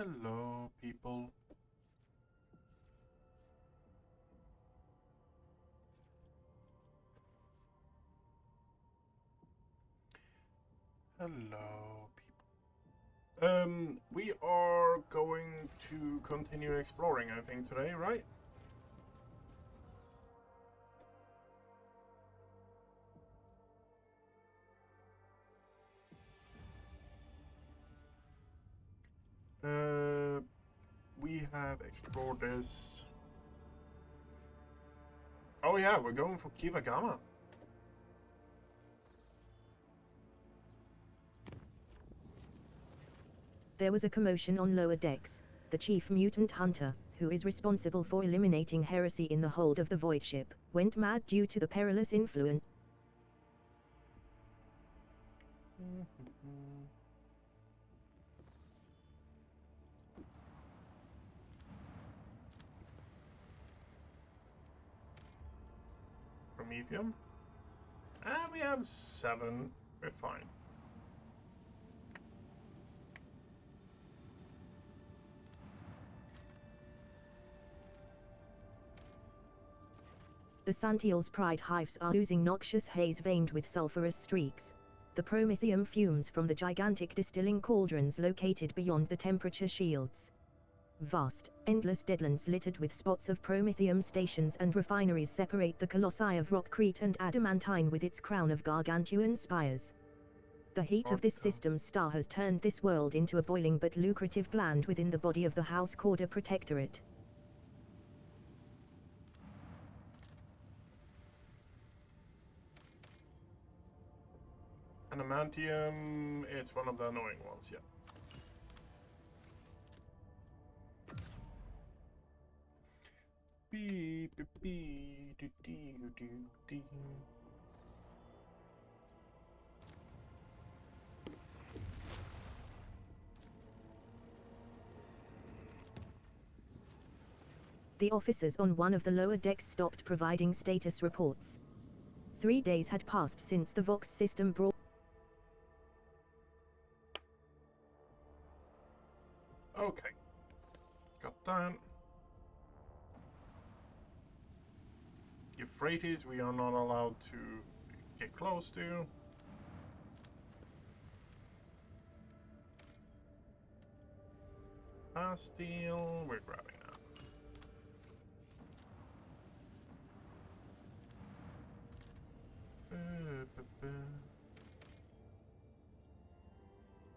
Hello, people. Hello, people. We are going to continue exploring, I think, today, right? We have explored this. Oh yeah, we're going for Kiva Gamma. There was a commotion on lower decks. The chief mutant hunter, who is responsible for eliminating heresy in the hold of the void ship, went mad due to the perilous influence. Promethium. We have 7. We're fine. The Santial's pride hives are oozing noxious haze veined with sulfurous streaks. The promethium fumes from the gigantic distilling cauldrons located beyond the temperature shields. Vast, endless deadlands littered with spots of promethium stations and refineries separate the colossi of rockcrete and adamantine with its crown of gargantuan spires. The heat of this system's star has turned this world into a boiling but lucrative gland within the body of the House Corda Protectorate. Adamantium, it's one of the annoying ones, yeah. Beep, beep, beep, doo, doo, doo, doo. The officers on one of the lower decks stopped providing status reports. 3 days had passed since the Vox system brought. Okay. Got that. Euphrates, we are not allowed to get close to. Bastille, we're grabbing that.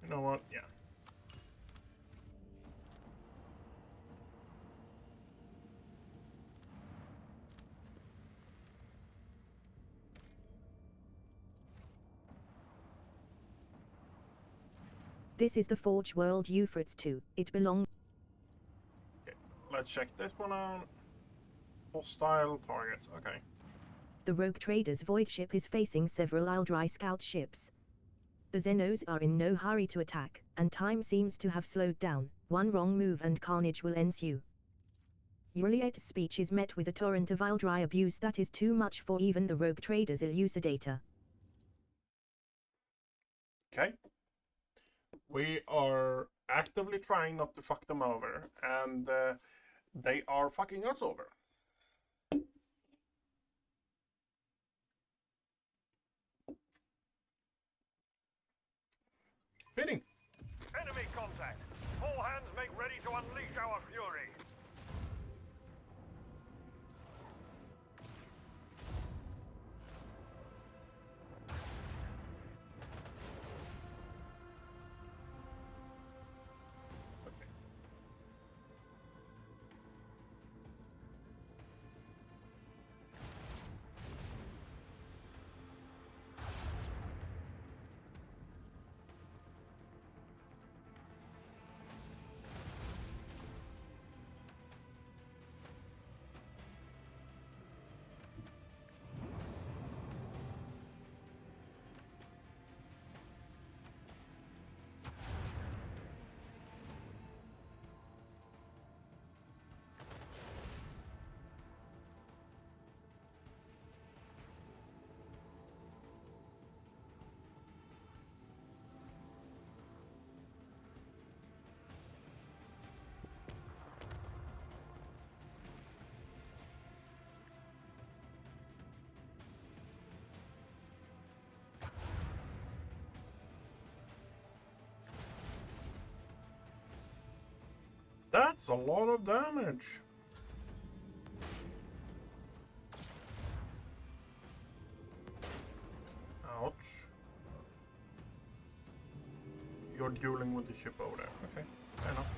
You know what? Yeah. This is the Forge World Euphrates 2. It belongs. Okay, let's check this one out. Hostile targets. Okay. The rogue trader's void ship is facing several Aldrai scout ships. The Xenos are in no hurry to attack, and time seems to have slowed down. One wrong move and carnage will ensue. Uriet's speech is met with a torrent of Aldrai abuse that is too much for even the rogue trader's elucidator. Okay. We are actively trying not to fuck them over, and they are fucking us over. Fitting. Enemy contact! All hands make ready to unleash our fury! Okay. That's a lot of damage. Ouch. You're dueling with the ship over there. Okay, fair enough.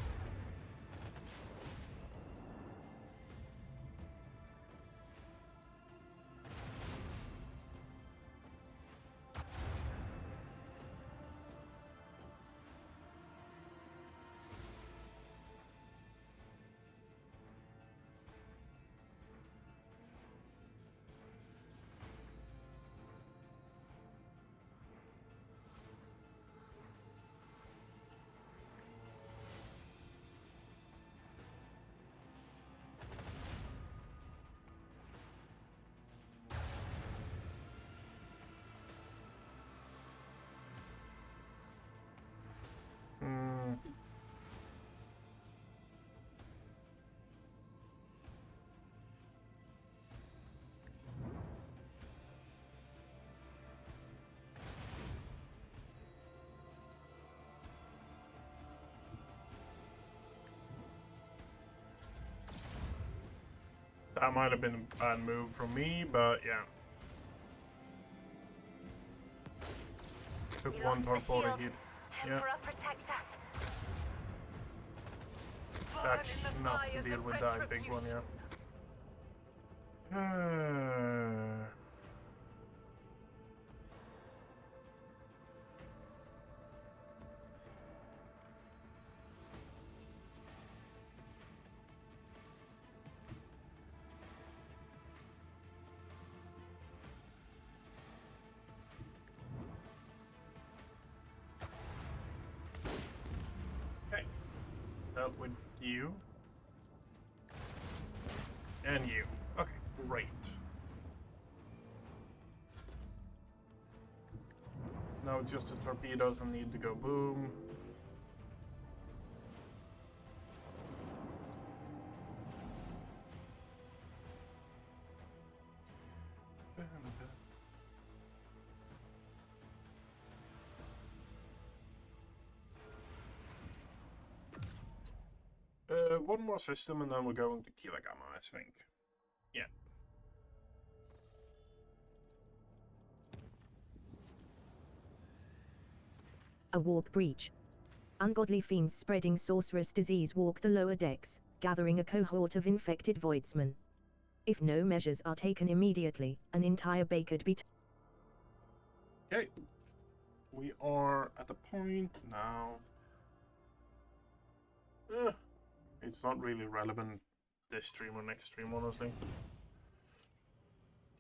That might have been a bad move from me, but yeah. Took one torpedo hit. Yeah. That's enough to deal with that big one, yeah. Okay. Dealt with you. And you. Okay, great. Now just the torpedoes and need to go boom. One more system and then we're going to Kiragama, I think. Yeah. A warp breach. Ungodly fiends spreading sorcerous disease walk the lower decks, gathering a cohort of infected voidsmen. If no measures are taken immediately, an entire bay could be Okay. We are at the point now. It's not really relevant this stream or next stream, honestly.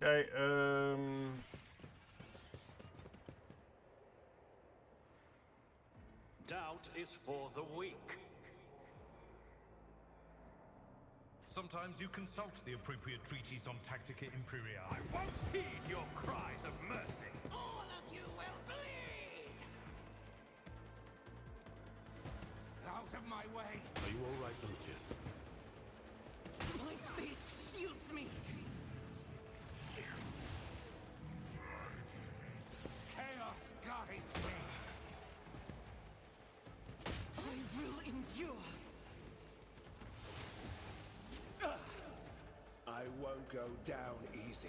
Okay, Doubt is for the weak. Sometimes you consult the appropriate treatise on Tactica Imperia. I won't heed your cries of mercy. All of you will bleed! Out of my way. Are you all right, Lucius? My fate shields me! Chaos guides me. I will endure! I won't go down easy.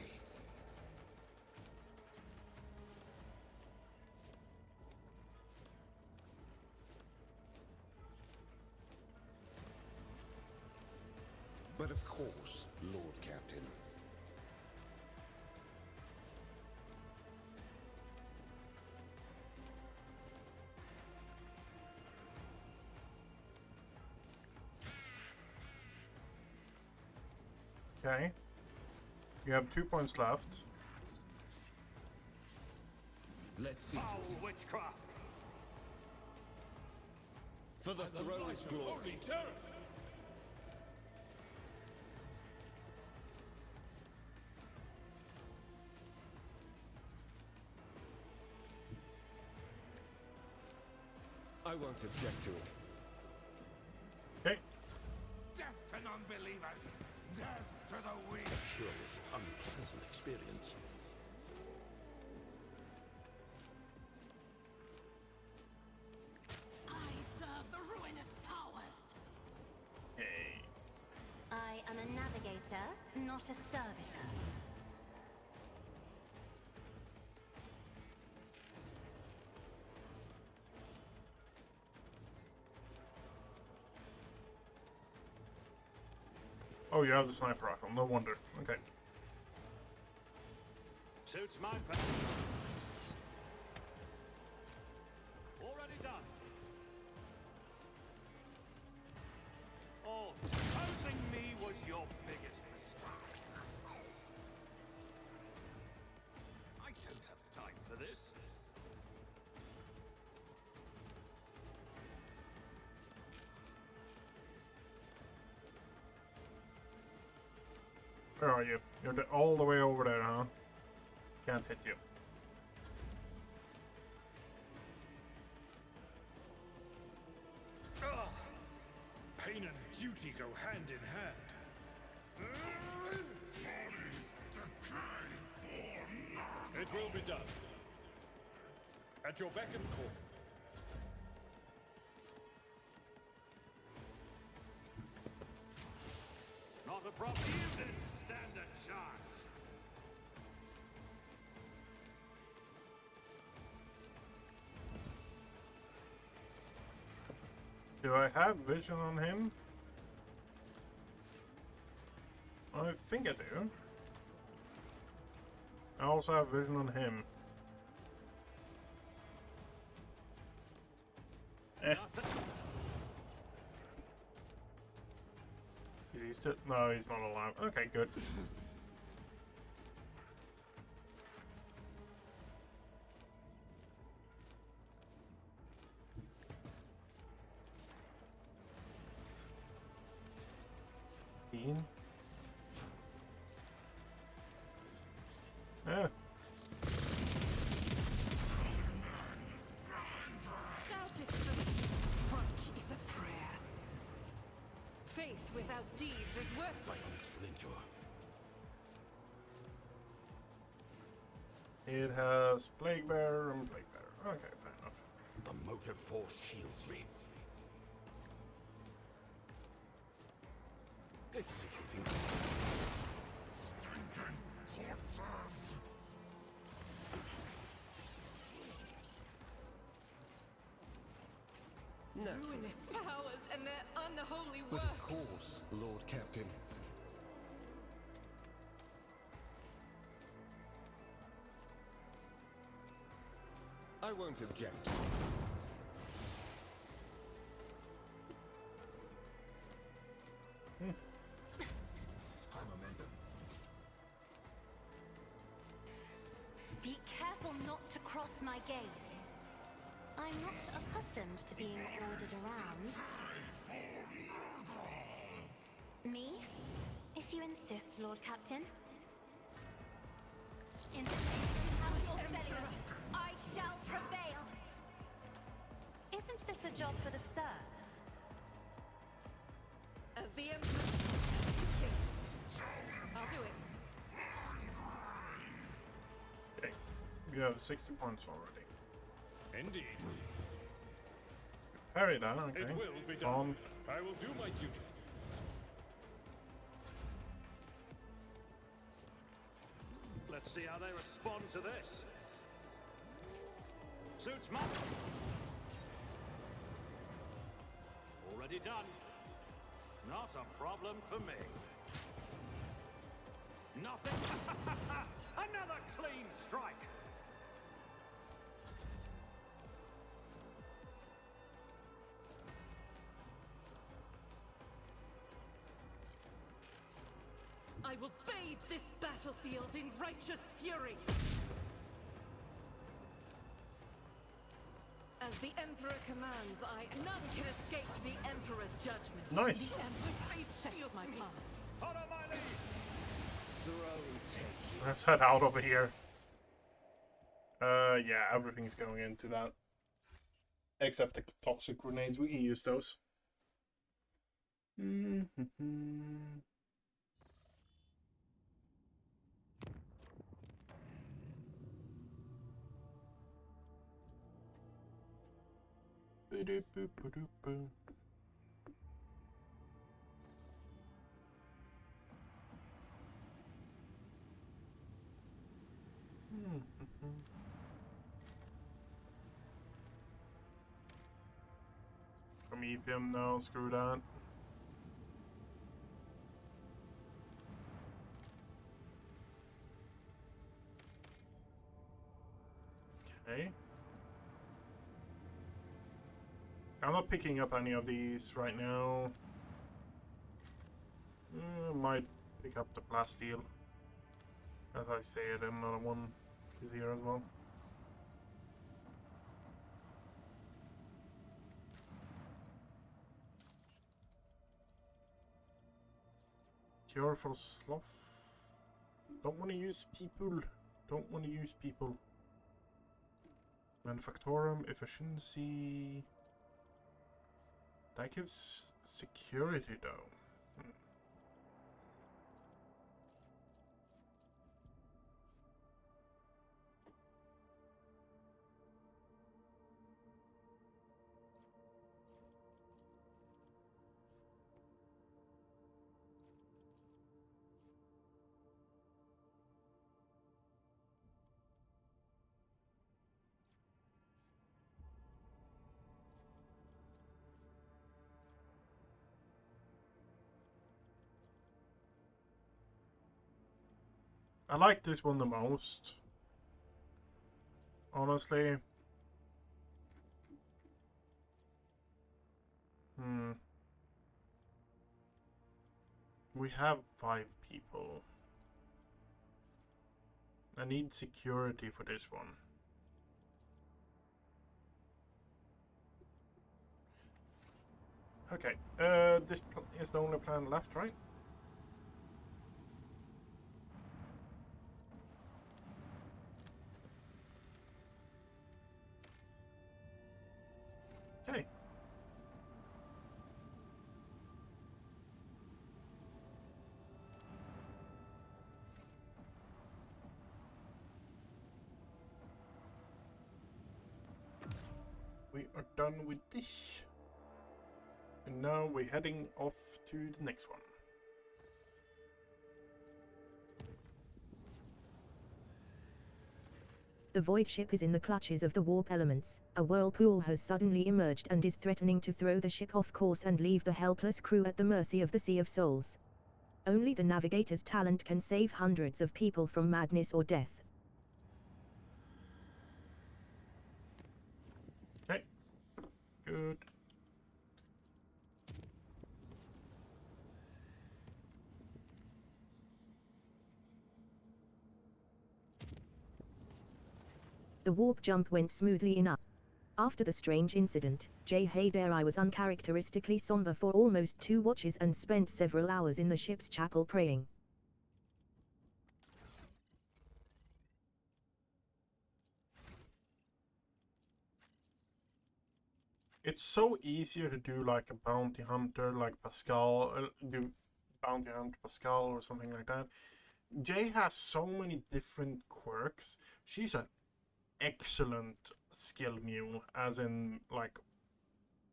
But of course, Lord Captain. okay. You have 2 points left. Let's see. Foul witchcraft. For the throne's glory. I won't object to it. Okay. Death to non-believers. Death to the weak. Curious, unpleasant experience. I serve the ruinous powers! Yeah. not a servitor. Oh, you have the sniper rifle. No wonder. Okay. Suits my purpose. Already done. Oh, supposing me was your biggest mistake. I don't have time for this. Where are you? You're all the way over there, huh? Can't hit you. Ugh. Pain and duty go hand in hand. It will be done. At your beck and call. Not a problem. You didn't stand a chance. Do I have vision on him? I think I do. I also have vision on him. Is he still? No, he's not alive. Okay, good. Dean? Yeah. Doubt is foolish. Punch is a prayer. Faith without deeds is worthless. It has Plague Bearer and Plague Bearer. Okay, fair enough. The motive force shields me. Executing. Stinking corpses! Ruinous powers and their unholy But work. of course, Lord Captain. I won't object. Be careful not to cross my gaze. I'm not accustomed to being ordered around. Me? If you insist, Lord Captain. In the powerful federal, I shall prevail. Isn't this a job for the serfs? As the Emperor. I'll do it. Okay. You have 60 points already. Indeed. Parry that, okay. It will be done. I will do my duty. Let's see how they respond to this. Suits my... Already done. Not a problem for me. Nothing. Another clean strike. I will bathe this battlefield in righteous fury. As the Emperor commands, none can escape the Emperor's judgment. Nice. The Emperor sets my path. Follow my lead. Let's head out over here. Yeah, everything's going into that. Except the toxic grenades, we can use those. Prometheum, no, screw that. Okay. I'm not picking up any of these right now. Might pick up the plasteel. As I say it, another one is here as well. Cure for sloth. Don't want to use people. Don't want to use people. Manufactorum efficiency. That gives security though. I like this one the most. Honestly. We have 5 people. I need security for this one. Okay, this is the only plan left, right? Okay. We are done with this. And now we're heading off to the next one. The void ship is in the clutches of the warp elements. A whirlpool has suddenly emerged and is threatening to throw the ship off course and leave the helpless crew at the mercy of the Sea of Souls. Only the navigator's talent can save hundreds of people from madness or death. Okay. Good. The warp jump went smoothly enough. After the strange incident, J. Haydari was uncharacteristically somber for almost 2 watches and spent several hours in the ship's chapel praying. It's so easier to do like a bounty hunter, like Pascal, do bounty hunter Pascal or something like that. Jay has so many different quirks. She's an excellent skill mule, as in like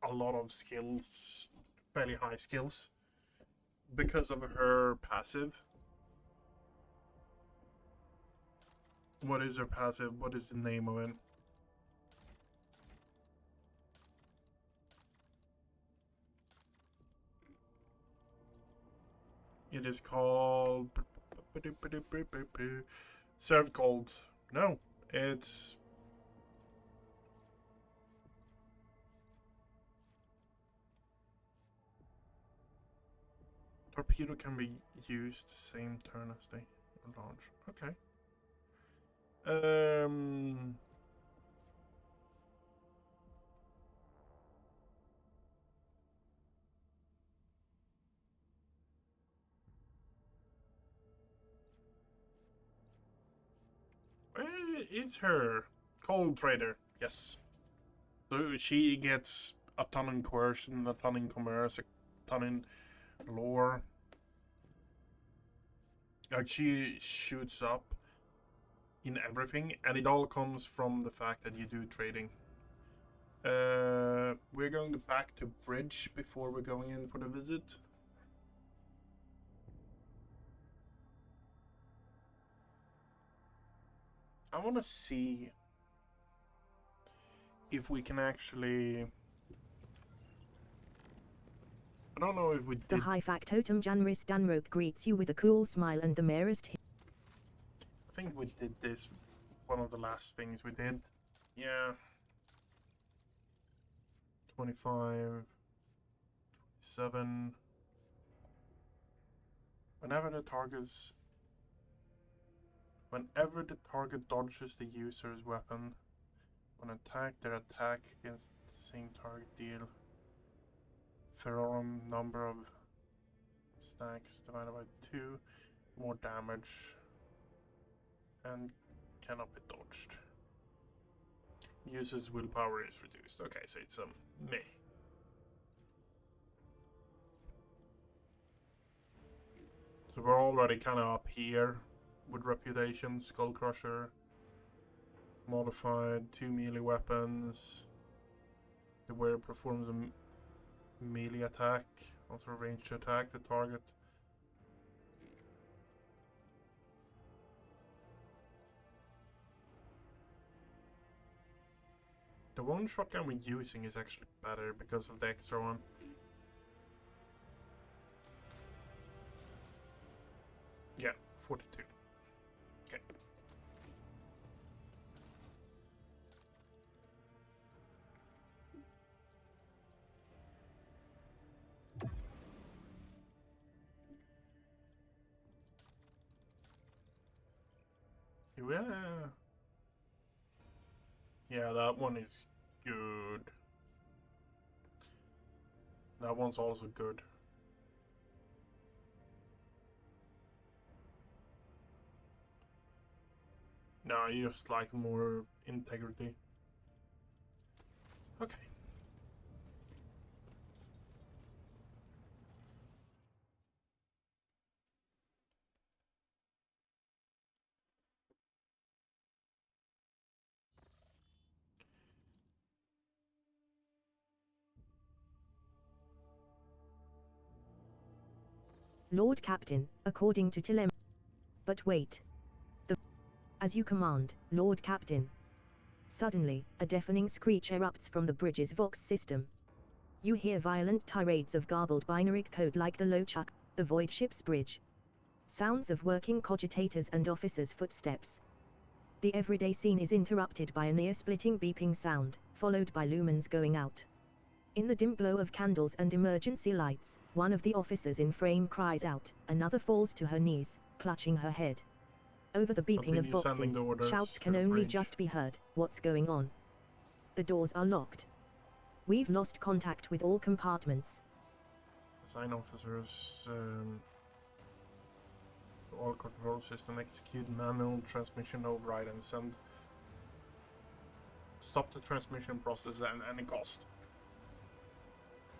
a lot of skills, fairly high skills, because of her passive. What is her passive? What is the name of it? It is called Serve Cold. No, it's torpedo can be used the same turn as they launch. Okay. Where is her? Cold Trader, yes. So she gets a ton in coercion, a ton in commerce, a ton in lore. Like, she shoots up in everything, and it all comes from the fact that you do trading. We're going back to bridge before we're going in for the visit. I want to see if we can actually... I don't know if we did... The high factotum Janris Danroke greets you with a cool smile and the merest I think we did this, one of the last things we did. Yeah. 25, 27. Whenever the target dodges the user's weapon, when attacked, their attack against the same target deal Ferrum number of stacks divided by 2, more damage, and cannot be dodged. User's willpower is reduced. Okay, so it's meh. So we're already kind of up here with reputation. Skull Crusher, modified 2 melee weapons. The wearer performs a melee attack, also ranged to attack the target. The one shotgun we're using is actually better because of the extra one. Yeah, 42. Okay. Yeah. Yeah, that one is good. That one's also good. No, I just like more integrity. Okay. Lord Captain, according to Tilem. But wait. As you command, Lord Captain. Suddenly, a deafening screech erupts from the bridge's Vox system. You hear violent tirades of garbled binary code like the LoChuck, the void ship's bridge. Sounds of working cogitators and officers' footsteps. The everyday scene is interrupted by a near-splitting beeping sound, followed by lumens going out. In the dim glow of candles and emergency lights, one of the officers in frame cries out, another falls to her knees, clutching her head. Over the beeping of Continue sending Voxes, the orders shouts to can the only bridge. just be heard. What's going on? The doors are locked. We've lost contact with all compartments. Assign officers all control system, execute manual transmission override and send. Stop the transmission process at any cost.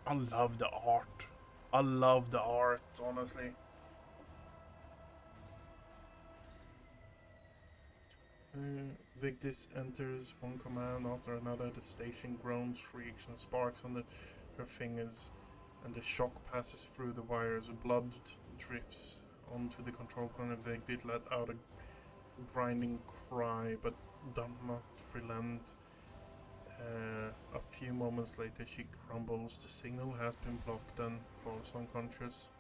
I love the art. I love the art, honestly. Victis enters one command after another. The station groans, shrieks, and sparks on her fingers, and the shock passes through the wires. Blood drips onto the control panel. Victis let out a grinding cry, but does not relent. A few moments later, she crumbles. The signal has been blocked and falls unconscious.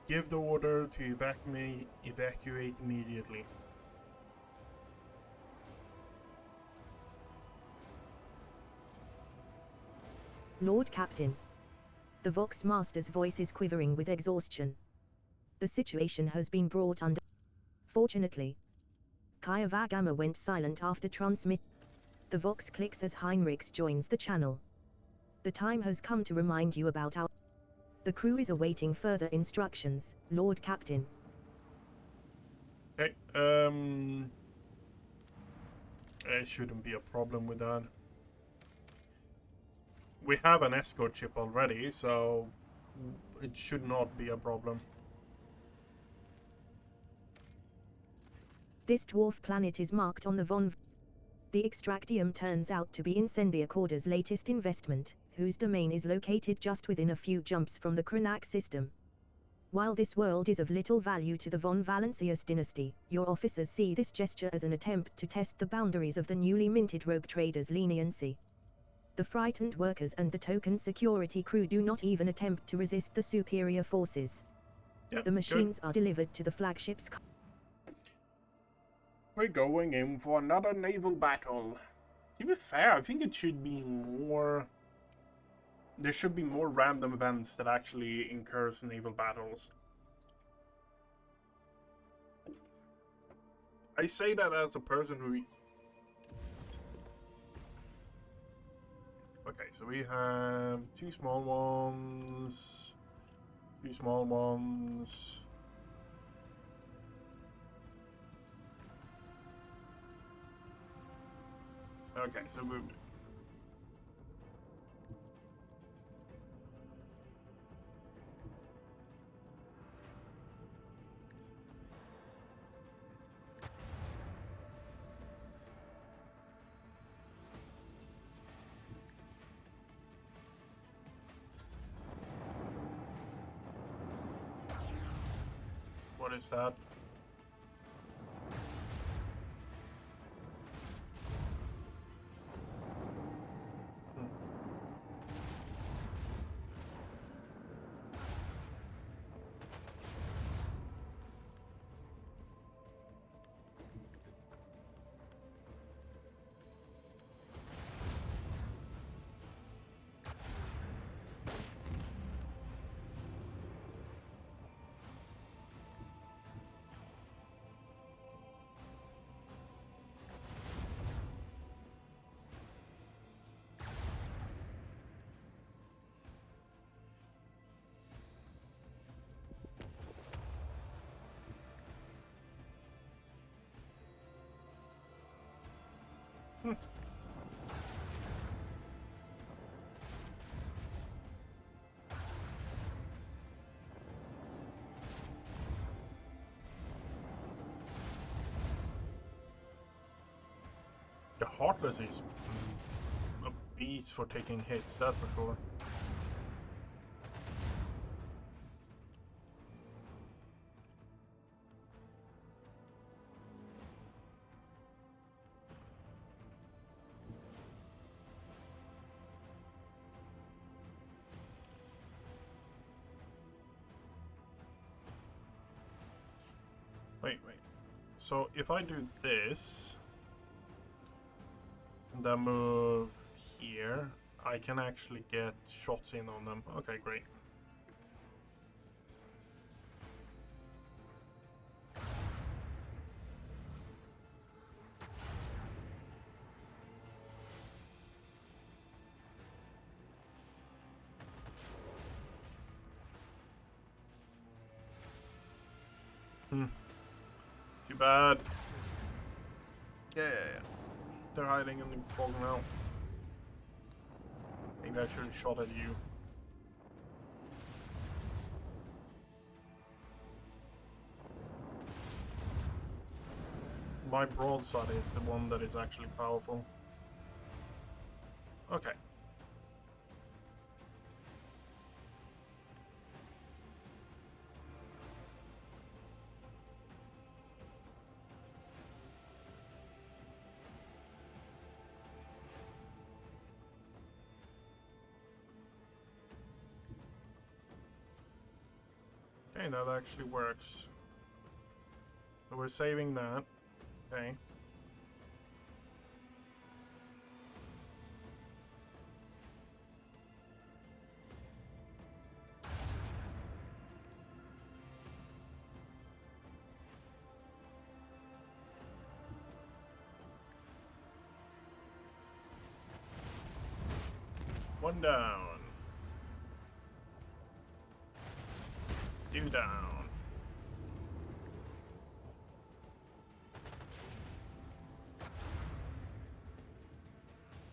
Give the order to evacuate immediately. Lord Captain. The Vox Master's voice is quivering with exhaustion. The situation has been brought under. Fortunately, Kaya Vagama went silent after transmit. The Vox clicks as Heinrichs joins the channel. The time has come to remind you about our. The crew is awaiting further instructions, Lord Captain. Okay, it shouldn't be a problem with that. We have an escort ship already, so it should not be a problem. This dwarf planet is marked on the Von. The Extractium turns out to be Incendiacorda's latest investment, whose domain is located just within a few jumps from the Krenak system. While this world is of little value to the von Valancius dynasty, your officers see this gesture as an attempt to test the boundaries of the newly minted rogue traders' leniency. The frightened workers and the token security crew do not even attempt to resist the superior forces. Yep, The machines are delivered to the flagship's. We're going in for another naval battle. To be fair, I think it should be more... There should be more random events that actually incurs naval battles. I say that as a person who... Okay, so we have 2 small ones, 2 small ones. Okay, so we... What is that? The Heartless is a beast for taking hits, that's for sure. Wait. So if I do this, and then move here, I can actually get shots in on them. Okay, great. Too bad. Yeah. They're hiding in the fog now. Maybe I should have shot at you. My broadside is the one that is actually powerful. Okay. Okay, that actually works. So we're saving that. Okay. One down. Two down.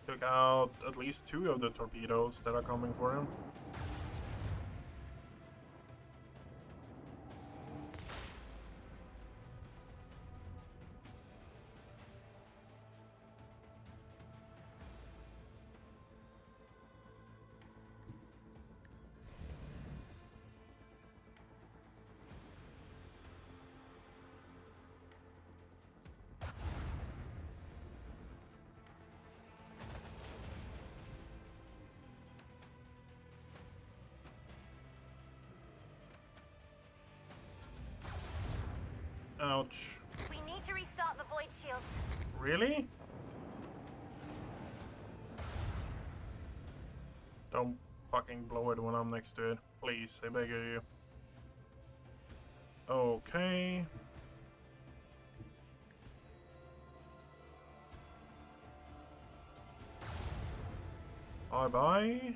Took out at least 2 of the torpedoes that are coming for him. Ouch. We need to restart the void shield. Really? Don't fucking blow it when I'm next to it. Please, I beg of you. Okay. Bye-bye.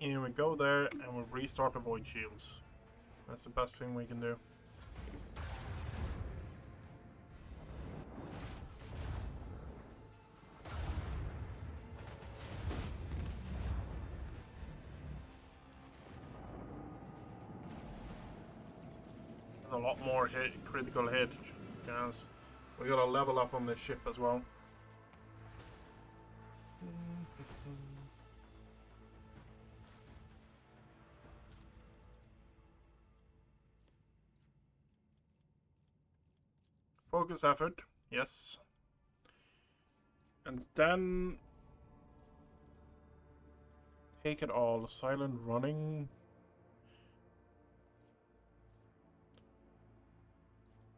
And we go there and we restart the void shields. That's the best thing we can do. There's a lot more critical hit, guys. We gotta level up on this ship as well. Focus effort, yes. And then take it all. Silent running.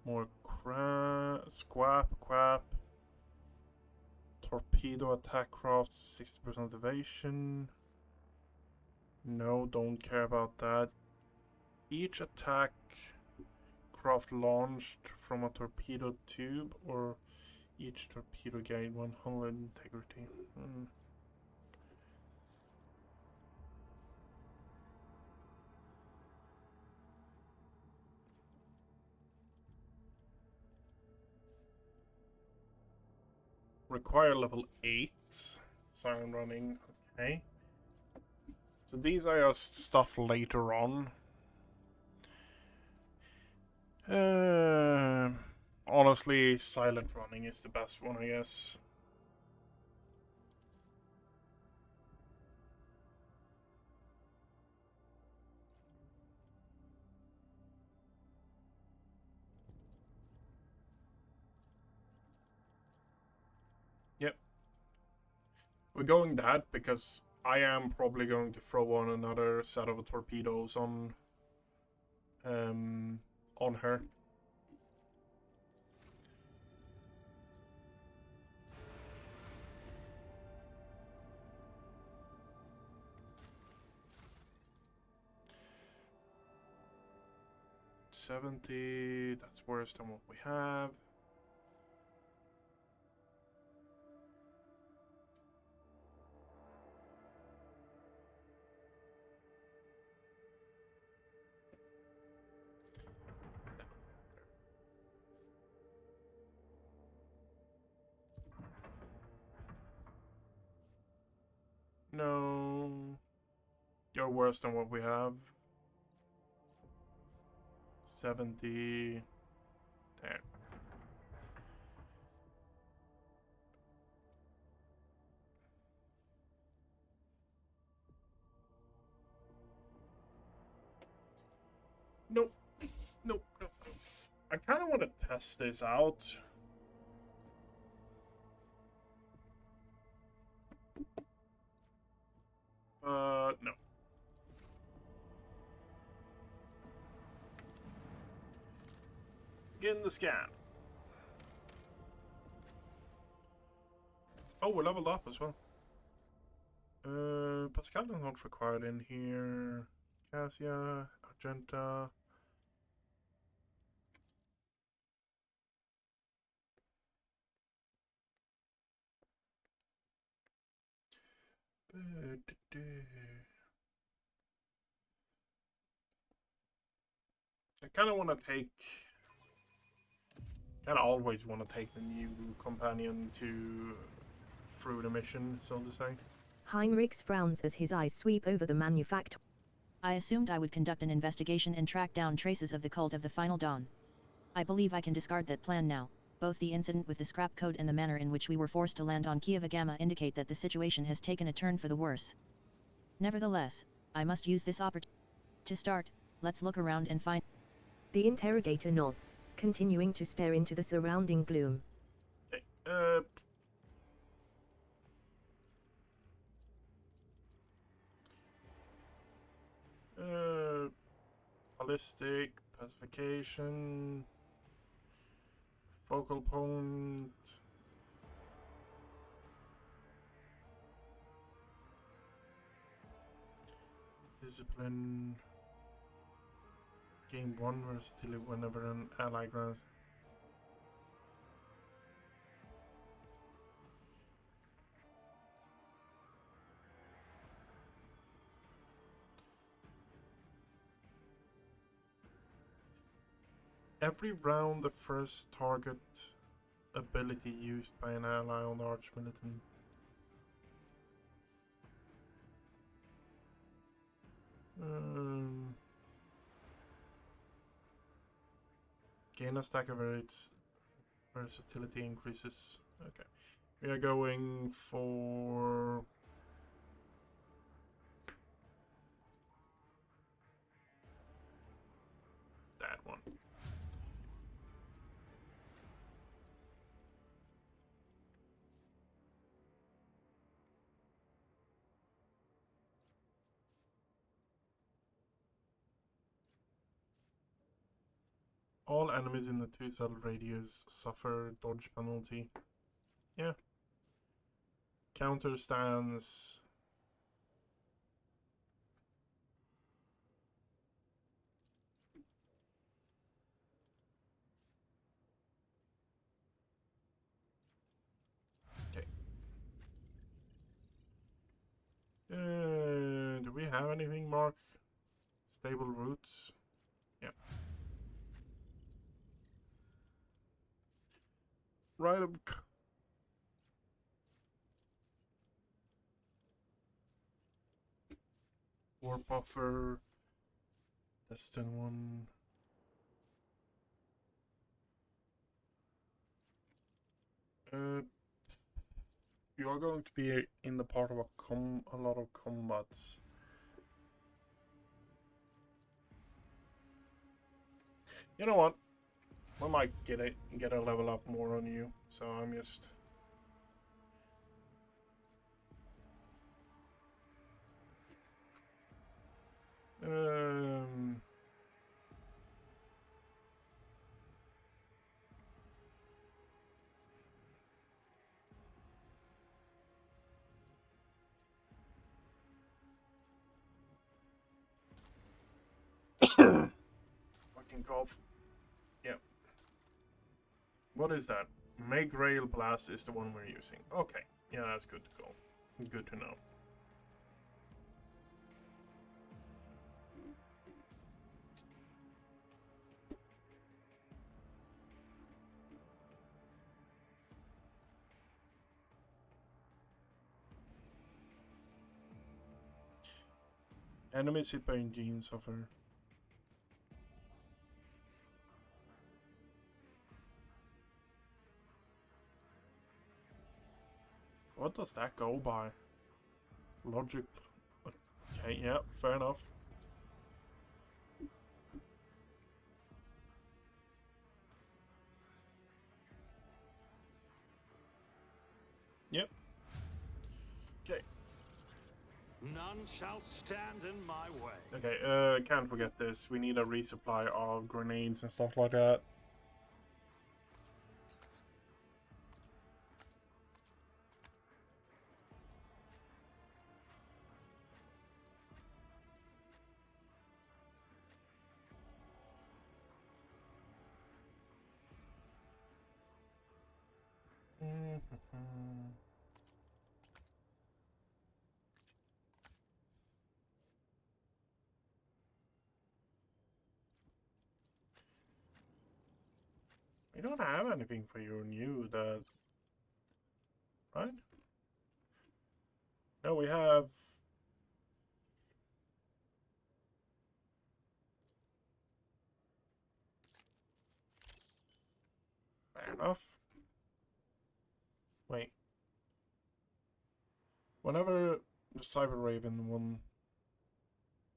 More quap. Torpedo attack craft, 60% evasion. No, don't care about that. Each attack craft launched from a torpedo tube, or each torpedo gained 100 integrity. Require level 8. Siren running, okay. So these are just stuff later on. Honestly, silent running is the best one, I guess. Yep. We're going that because I am probably going to throw on another set of torpedoes on her. $70, that's worse than what we have. No, you're worse than what we have. 70. There. Nope. Nope. I kind of want to test this out. No. Get in the scan. Oh, we're leveled up as well. Pascal is not required in here. Cassia, Argenta. I kind of want to take... I always want to take the new companion through the mission, so to say. Heinrichs frowns as his eyes sweep over the manufacturer. I assumed I would conduct an investigation and track down traces of the cult of the Final Dawn. I believe I can discard that plan now. Both the incident with the scrap code and the manner in which we were forced to land on Kieva Gamma indicate that the situation has taken a turn for the worse. Nevertheless, I must use this opportunity. To start, let's look around and find... The interrogator nods. continuing to stare into the surrounding gloom. Okay. Ballistic, pacification, focal point. Discipline. Gain 1 versatility whenever an ally grants. Every round, the first target ability used by an ally on the arch militant. Gain a stack of its versatility increases. Okay. We are going for that one. All enemies in the 2-cell radius suffer dodge penalty. Yeah. Counter stance. Okay. Do we have anything marked? Stable roots? Yeah. Right of war buffer. Destin 1. You are going to be in the part of a lot of combats. You know what? I might get a level up more on you, so I'm just fucking cough. Yeah. What is that? Make Rail Blast is the one we're using. Okay. Yeah, that's good to go. Good to know. Enemies hit by engine suffer. What does that go by? Logic. Okay, yeah, fair enough. Yep. Okay. None shall stand in my way. Okay, can't forget this. We need a resupply of grenades and stuff like that. We don't have anything for you new that, right? No, we have. Fair enough. Wait. Whenever the Cyber Raven one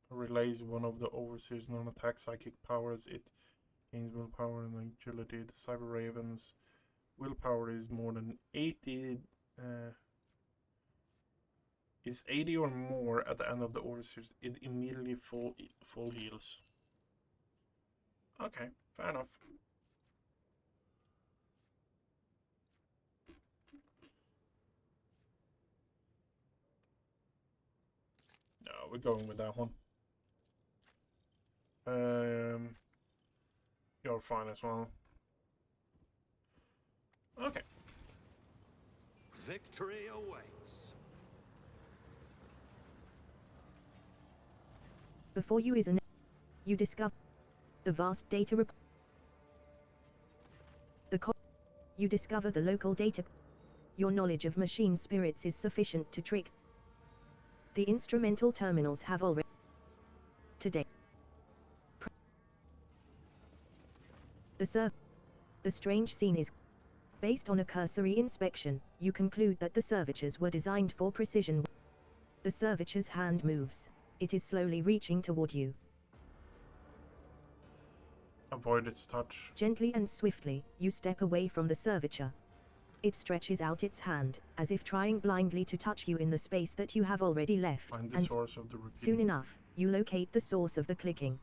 relays one of the Overseer's non-attack psychic powers, it gains willpower and agility. The Cyber Raven's willpower is more than 80. Is 80 or more at the end of the overseas. It immediately full heals. Okay, fair enough. No, we're going with that one. You're fine as well. Okay. Victory awaits. Before you is you discover the vast data you discover the local data. Your knowledge of machine spirits is sufficient to trick. The instrumental terminals have already today. The strange scene is based on a cursory inspection. You conclude that the servitors were designed for precision. The servitor's hand moves. It is slowly reaching toward you. Avoid its touch. Gently and swiftly, you step away from the servitor. It stretches out its hand, as if trying blindly to touch you in the space that you have already left. Find the and source of the repeating. soon enough, you locate the source of the clicking.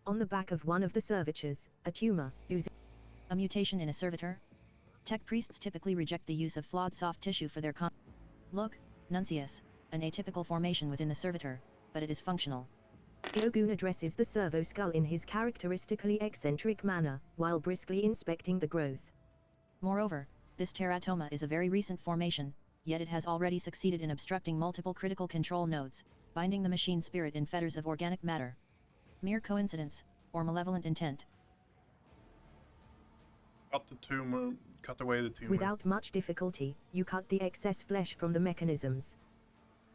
On the back of one of the servitors, a tumor, oozing. A mutation in a servitor? Tech priests typically reject the use of flawed soft tissue for their Look, Nuncius, an atypical formation within the servitor, but it is functional. Iogun addresses the servo skull in his characteristically eccentric manner, while briskly inspecting the growth. Moreover, this teratoma is a very recent formation, yet it has already succeeded in obstructing multiple critical control nodes, binding the machine spirit in fetters of organic matter. Mere coincidence, or malevolent intent? Cut away the tumor. Without much difficulty, you cut the excess flesh from the mechanisms.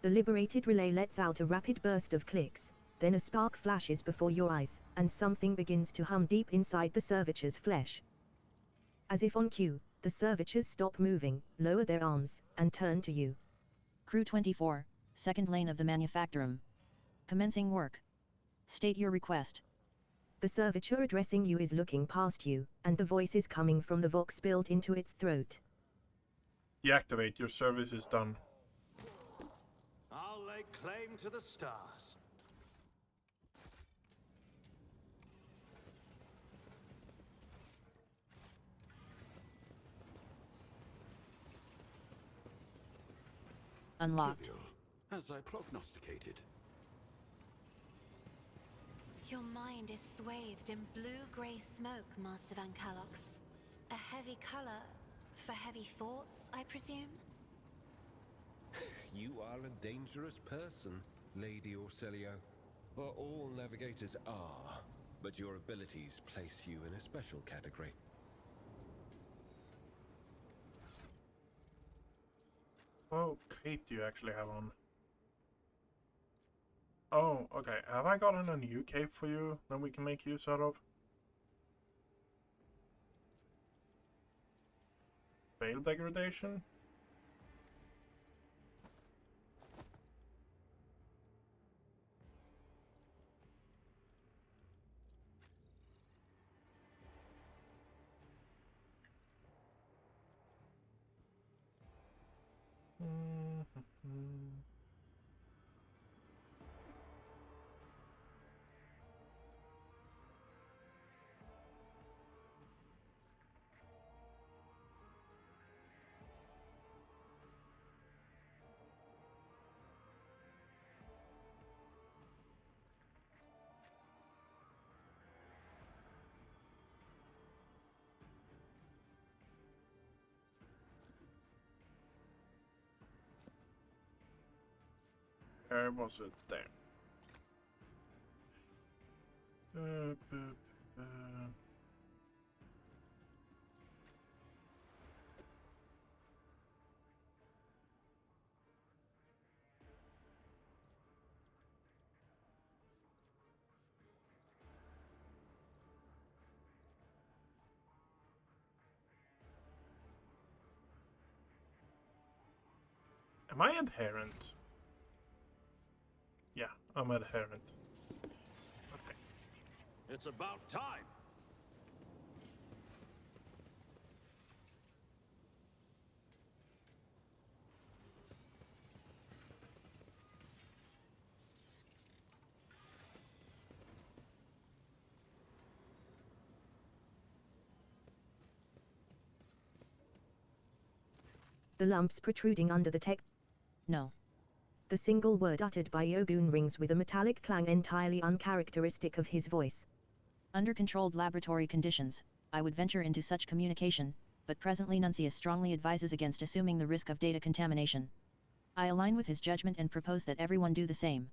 The liberated relay lets out a rapid burst of clicks, then a spark flashes before your eyes, and something begins to hum deep inside the servitor's flesh. As if on cue, the servitors stop moving, lower their arms, and turn to you. Crew 24, second lane of the manufactorum. Commencing work. State your request. The servitor addressing you is looking past you, and the voice is coming from the vox built into its throat. Deactivate. Your service is done. I'll lay claim to the stars. Unlocked. Trivial, as I prognosticated. Your mind is swathed in blue-grey smoke, Master Van Calox. A heavy color for heavy thoughts, I presume? You are a dangerous person, Lady Orselio. Or all navigators are, but your abilities place you in a special category. Oh, cape do you actually have on? Oh, okay. Have I gotten a new cape for you that we can make use out of? Veil degradation? Where was it? There. Am I adherent? Yeah, I'm adherent. Okay. It's about time. The lumps protruding under the tech. No. The single word uttered by Yogun rings with a metallic clang entirely uncharacteristic of his voice. Under controlled laboratory conditions, I would venture into such communication, but presently Nuncius strongly advises against assuming the risk of data contamination. I align with his judgment and propose that everyone do the same.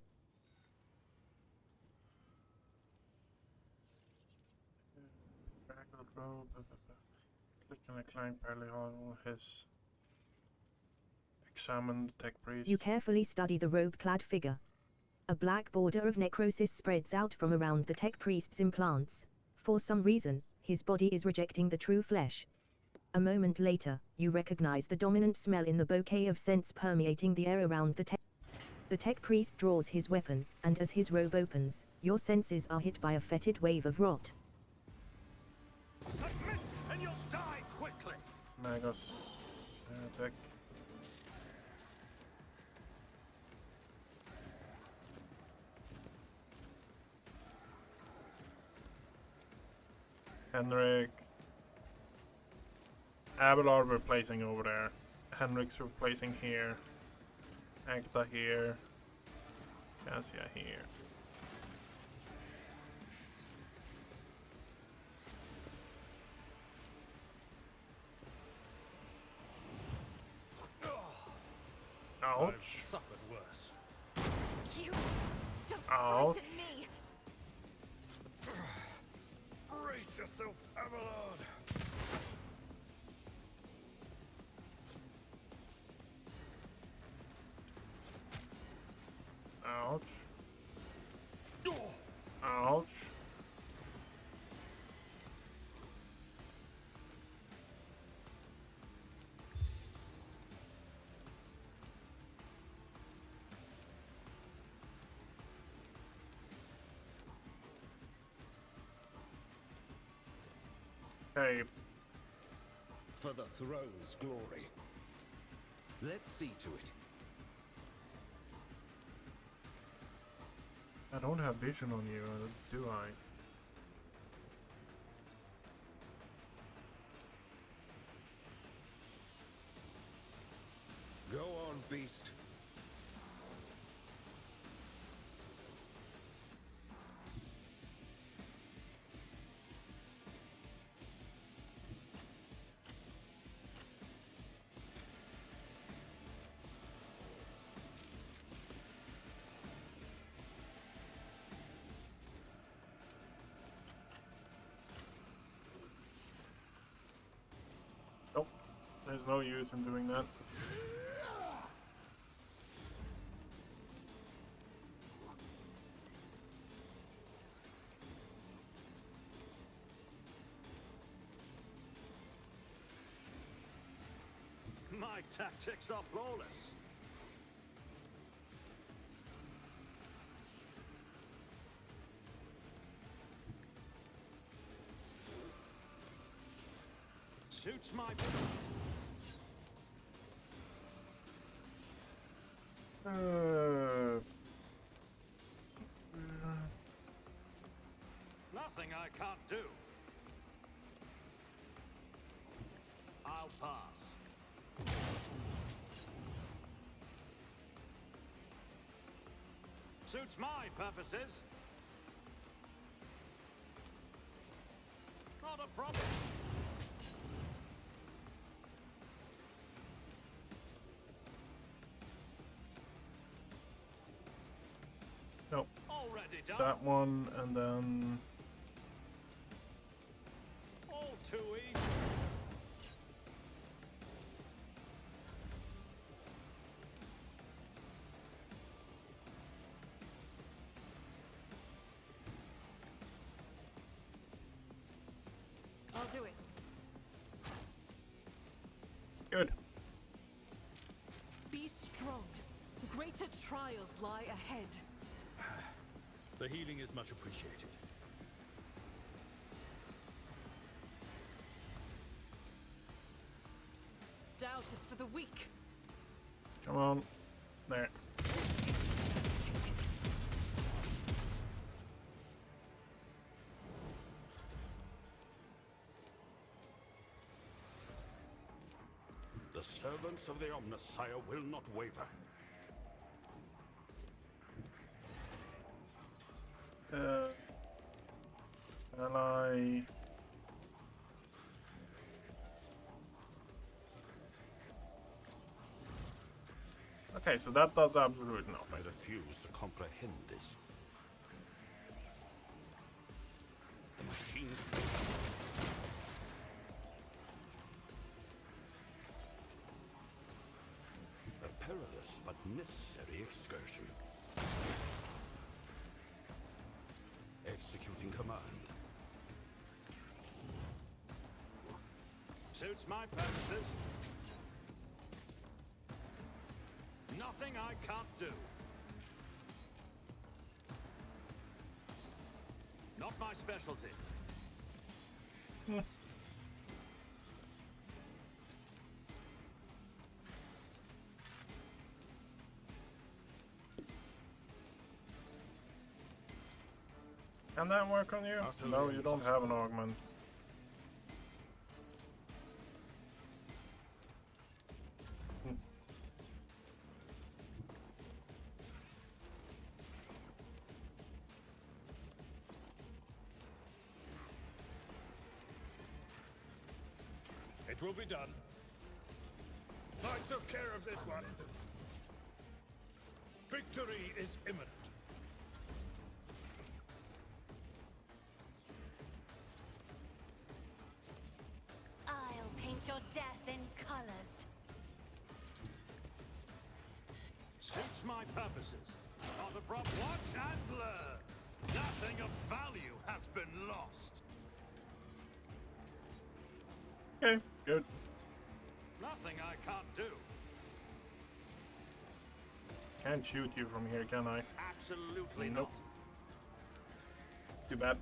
Fragment row, click on a client barely on his examine the tech priest. You carefully study the robe-clad figure. A black border of necrosis spreads out from around the tech priest's implants. For some reason, his body is rejecting the true flesh. A moment later, you recognize the dominant smell in the bouquet of scents permeating the air around the tech. The tech priest draws his weapon, and as his robe opens, your senses are hit by a fetid wave of rot. Submit and you'll die quickly. Magos tech. Henrik. Abelard replacing over there. Henrik's replacing here. Agda here. Cassia here. I've Ouch. suffered worse. You don't Ouch. frighten me. Brace yourself, Abelard. Ouch. Ouch. Hey, For the throne's glory. Let's see to it. I don't have vision on you, do I? Go on, beast. Nope. There's no use in doing that. My tactics are flawless. Suits my... Nothing I can't do. I'll pass. Suits my purposes. Not a problem. Nope. Already done. That one, and then... All too easy. I'll do it. Good. Be strong. Greater trials lie ahead. The healing is much appreciated. Doubt is for the weak. Come on. There. The servants of the Omnissiah will not waver. Ally. Okay, so that does absolutely I nothing. refuse to comprehend this. The machines... A perilous but necessary excursion. Executing command. Suits my purposes. Nothing I can't do. Not my specialty. Can that work on you? No, you don't have an augment. It will be done. I took care of this one. Victory is imminent. I'll paint your death in colors. Suits my purposes. On the prop, watch and learn. Nothing of value has been lost. Okay, good. Nothing I can't do. Can't shoot you from here, can I? Absolutely Nope. not. Too bad.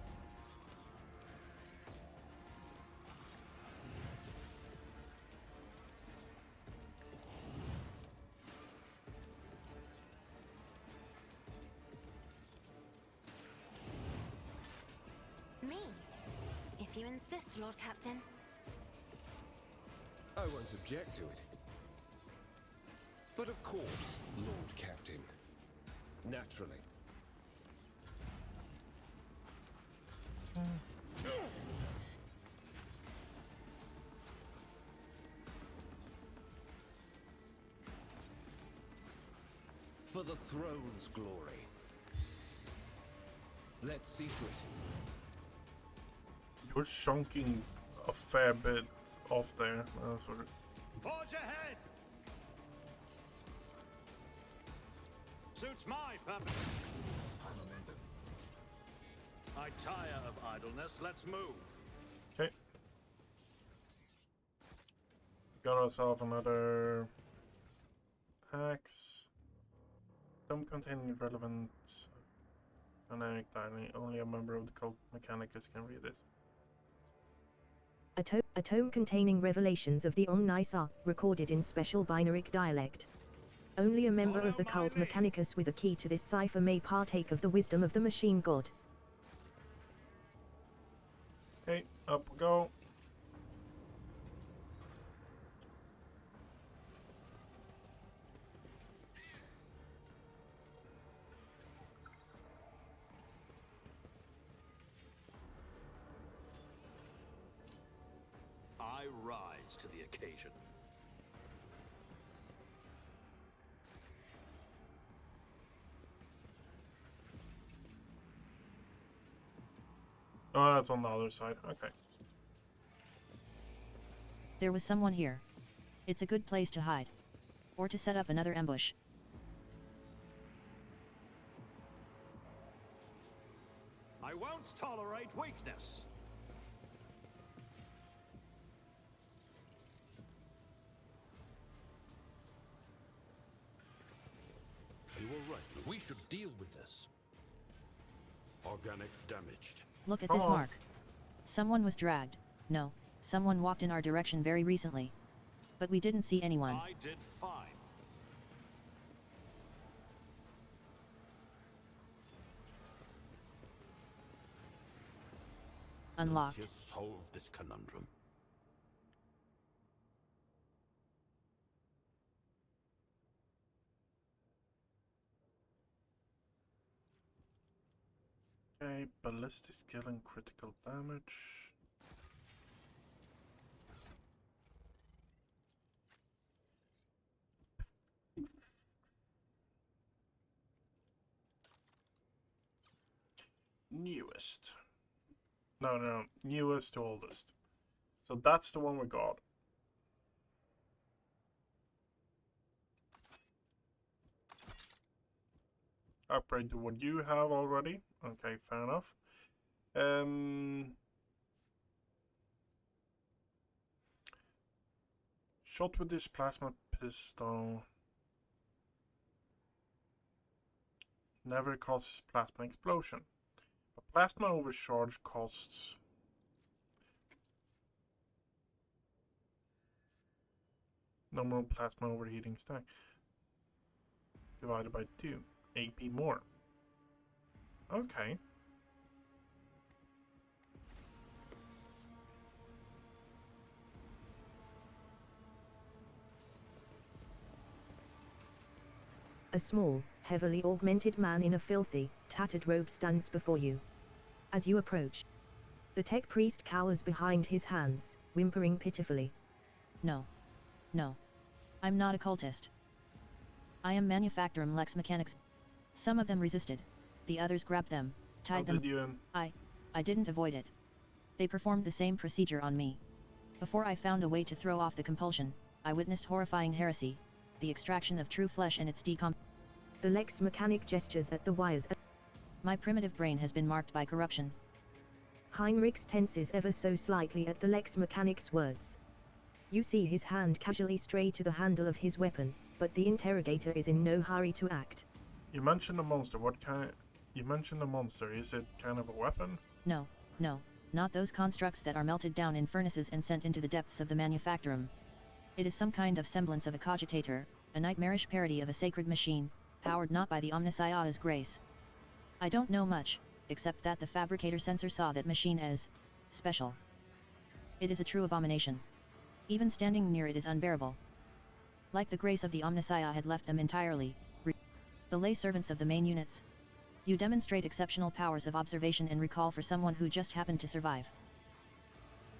Me? If you insist, Lord Captain. I won't object to it. But of course, Lord Captain. Naturally. For the throne's glory. Let's see to it. You're shunking a fair bit off there. Sort of. Forge ahead! Suits my purpose. I tire of idleness. Let's move. Okay. Got ourselves another axe. Don't contain relevant mechanic dialing. Only a member of the cult mechanicus can read it. A tome containing revelations of the Omnissiah, recorded in special binaric dialect. Only a member of the cult Mechanicus with a key to this cipher may partake of the wisdom of the machine god. Okay, up we go. I rise to the occasion. Oh, that's on the other side. Okay. There was someone here. It's a good place to hide. Or to set up another ambush. I won't tolerate weakness. You were right. We should deal with this. Organics damaged. Look at this Oh. mark. Someone was dragged. No, someone walked in our direction very recently. But we didn't see anyone. I did fine. Unlocked. Lucius solved this conundrum. Okay, ballistic skill and critical damage. Newest. No, newest to oldest. So that's the one we got. Upgrade to what you have already. Okay, fair enough. Shot with this plasma pistol never causes plasma explosion. But plasma overcharge costs normal plasma overheating stack divided by 2. AP more. Okay. A small, heavily augmented man in a filthy, tattered robe stands before you. As you approach, the tech priest cowers behind his hands, whimpering pitifully. No. No. I'm not a cultist. I am Manufactorum Lex Mechanics. Some of them resisted. The others grabbed them, tied them. Did you? I didn't avoid it. They performed the same procedure on me. Before I found a way to throw off the compulsion, I witnessed horrifying heresy, the extraction of true flesh and its The Lex mechanic gestures at the wires. My primitive brain has been marked by corruption. Heinrichs tenses ever so slightly at the Lex mechanic's words. You see his hand casually stray to the handle of his weapon, but the interrogator is in no hurry to act. You mentioned a monster. What kind? You mentioned a monster. Is it kind of a weapon? No, not those constructs that are melted down in furnaces and sent into the depths of the Manufactorum. It is some kind of semblance of a cogitator, a nightmarish parody of a sacred machine, powered not by the Omnissiah's grace. I don't know much, except that the fabricator sensor saw that machine as special. It is a true abomination. Even standing near it is unbearable. Like the grace of the Omnissiah had left them entirely. The lay servants of the main units. You demonstrate exceptional powers of observation and recall for someone who just happened to survive.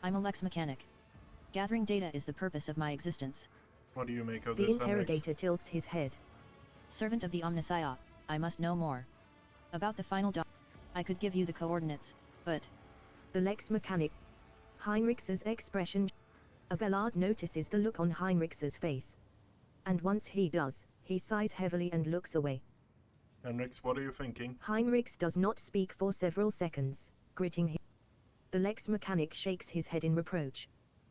I'm a Lex mechanic. Gathering data is the purpose of my existence. What do you make of The this? interrogator tilts his head. Servant of the Omnissiah, I must know more. About the final dawn. I could give you the coordinates, but... The Lex mechanic. Heinrichs's expression. Abelard notices the look on Heinrichs's face. And once he does, he sighs heavily and looks away. Henriks, what are you thinking? Heinrichs does not speak for several seconds, gritting his... The Lex mechanic shakes his head in reproach.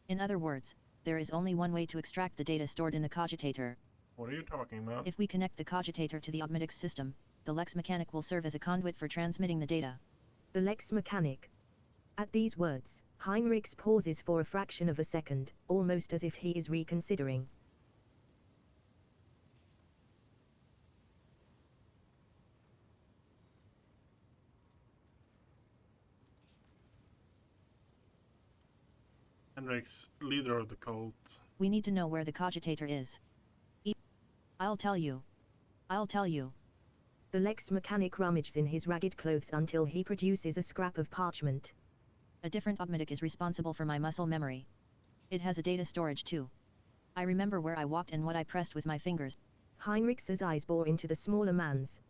In other words, there is only one way to extract the data stored in the cogitator. What are you talking about? If we connect the cogitator to the Ogmatics system, the Lex mechanic will serve as a conduit for transmitting the data. The Lex mechanic. At these words, Heinrichs pauses for a fraction of a second, almost as if he is reconsidering. Henriks, leader of the cult. We need to know where the cogitator is. I'll tell you. The Lex mechanic rummages in his ragged clothes until he produces a scrap of parchment. A different Ogmatic is responsible for my muscle memory. It has a data storage too. I remember where I walked and what I pressed with my fingers. Heinrichs's eyes bore into the smaller man's.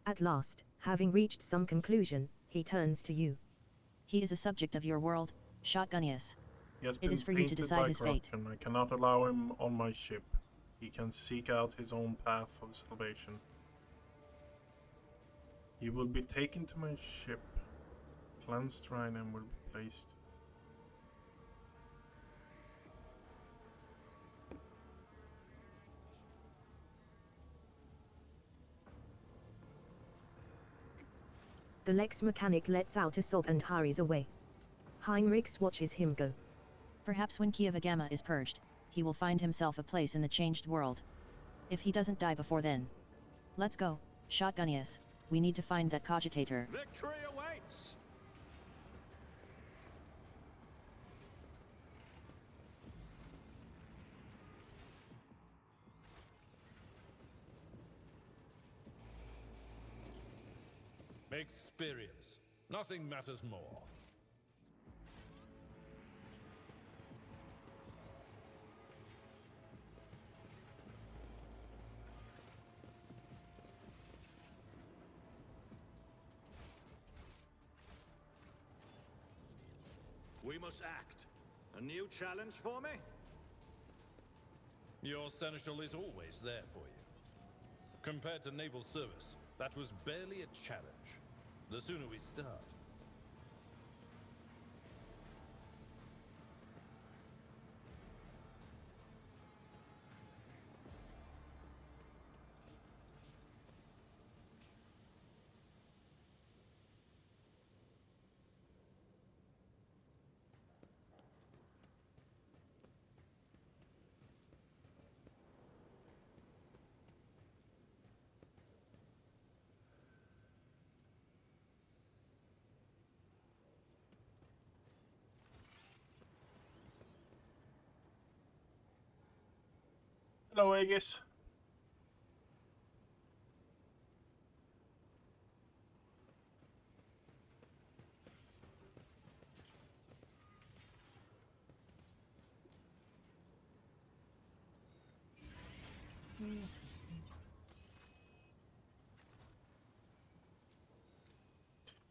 At last, having reached some conclusion, he turns to you. He is a subject of your world, Shotgunius. He has It been is for you to tainted decide by his fate. corruption. I cannot allow him on my ship. He can seek out his own path of salvation. He will be taken to my ship. Cleansed Rhinen will be placed. The Lex mechanic lets out a sob and hurries away. Heinrichs watches him go. Perhaps when Kiavagama is purged, he will find himself a place in the changed world. If he doesn't die before then. Let's go, Shotgunius. We need to find that cogitator. Victory awaits! Experience. Nothing matters more. We must act. A new challenge for me? Your seneschal is always there for you. Compared to naval service, that was barely a challenge. The sooner we start. Hello, Aegis.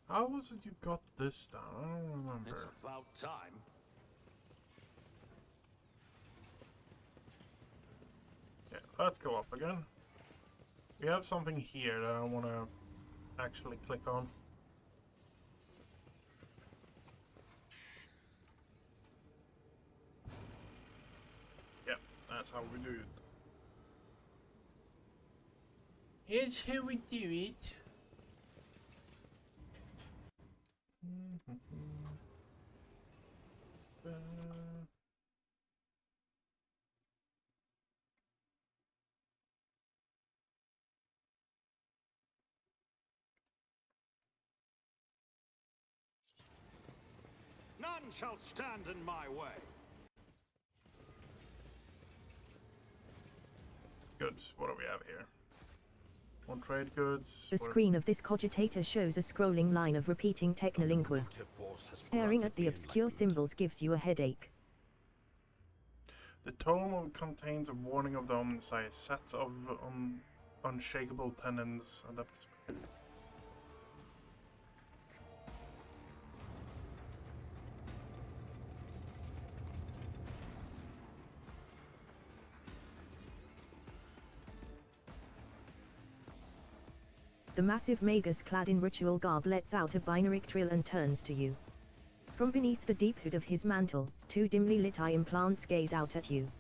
How was it you got this done? I don't remember. It's about time. Okay, let's go up again. We have something here that I want to actually click on. Yep, that's how we do it. Here's how we do it. None shall stand in my way. Goods, what do we have here? On trade goods. The screen of this cogitator shows a scrolling line of repeating technolingua. Staring at the obscure symbols gives you a headache. The tome contains a warning of the omnisci, a set of unshakable tenets. The massive magus clad in ritual garb lets out a binary trill and turns to you. From beneath the deep hood of his mantle, two dimly lit eye implants gaze out at you.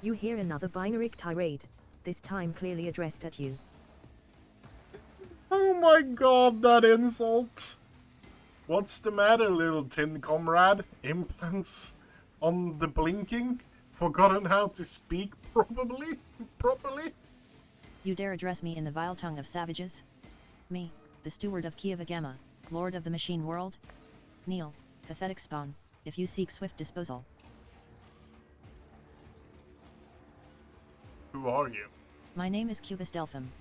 You hear another binary tirade, this time clearly addressed at you. Oh my god, that insult! What's the matter, little tin comrade? Implants on the blinking? Forgotten how to speak properly? You dare address me in the vile tongue of savages? Me, the steward of Kiavagama, lord of the machine world? Kneel, pathetic spawn, if you seek swift disposal. Who are you? My name is Cubus Delphim.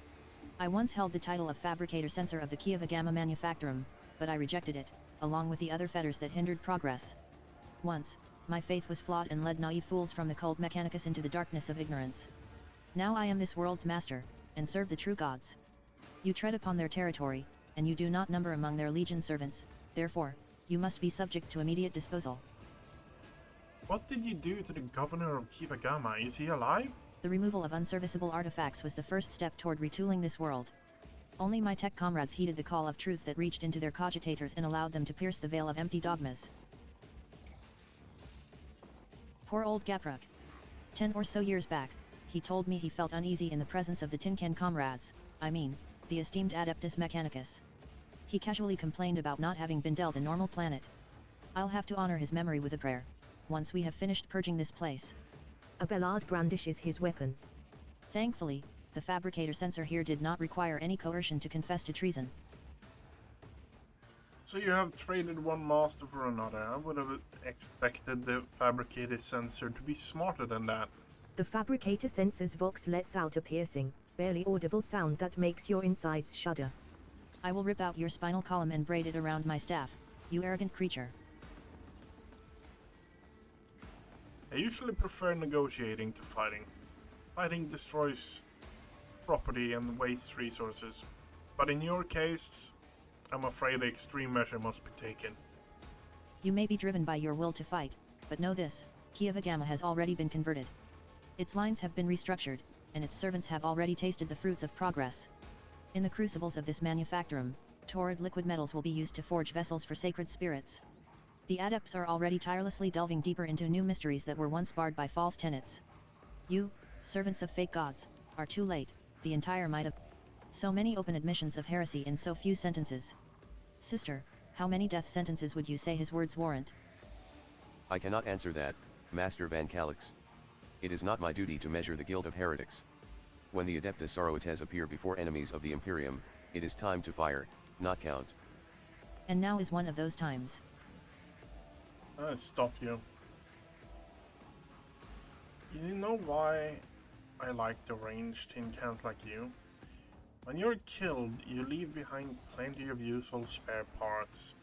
I once held the title of Fabricator Censor of the Kiavagama Manufactorum, but I rejected it, along with the other fetters that hindered progress. Once, my faith was flawed and led naive fools from the cult Mechanicus into the darkness of ignorance. Now I am this world's master, and serve the true gods. You tread upon their territory, and you do not number among their legion servants, therefore, you must be subject to immediate disposal. What did you do to the governor of Kiavagama? Is he alive? The removal of unserviceable artifacts was the first step toward retooling this world. Only my tech comrades heeded the call of truth that reached into their cogitators and allowed them to pierce the veil of empty dogmas. Poor old Gapruk. 10 or so years back, he told me he felt uneasy in the presence of the Tin Can comrades, the esteemed Adeptus Mechanicus. He casually complained about not having been dealt a normal planet. I'll have to honor his memory with a prayer, once we have finished purging this place. Abelard brandishes his weapon. Thankfully, the Fabricator Censor here did not require any coercion to confess to treason. So you have traded one master for another. I would have expected the Fabricator Censor to be smarter than that. The Fabricator Censor's vox lets out a piercing, barely audible sound that makes your insides shudder. I will rip out your spinal column and braid it around my staff, you arrogant creature. I usually prefer negotiating to fighting. Fighting destroys property and wastes resources, but in your case, I'm afraid the extreme measure must be taken. You may be driven by your will to fight, but know this, Kiavagama has already been converted. Its lines have been restructured, and its servants have already tasted the fruits of progress. In the crucibles of this manufactorum, torrid liquid metals will be used to forge vessels for sacred spirits. The adepts are already tirelessly delving deeper into new mysteries that were once barred by false tenets. You, servants of fake gods, are too late. The entire might of... So many open admissions of heresy in so few sentences. Sister, how many death sentences would you say his words warrant? I cannot answer that, Master Van Calix. It is not my duty to measure the guilt of heretics. When the Adeptus Sororitas appear before enemies of the Imperium, it is time to fire, not count. And now is one of those times. I'll stop you. You know why I like the ranged tin cans like you? When you're killed, you leave behind plenty of useful spare parts.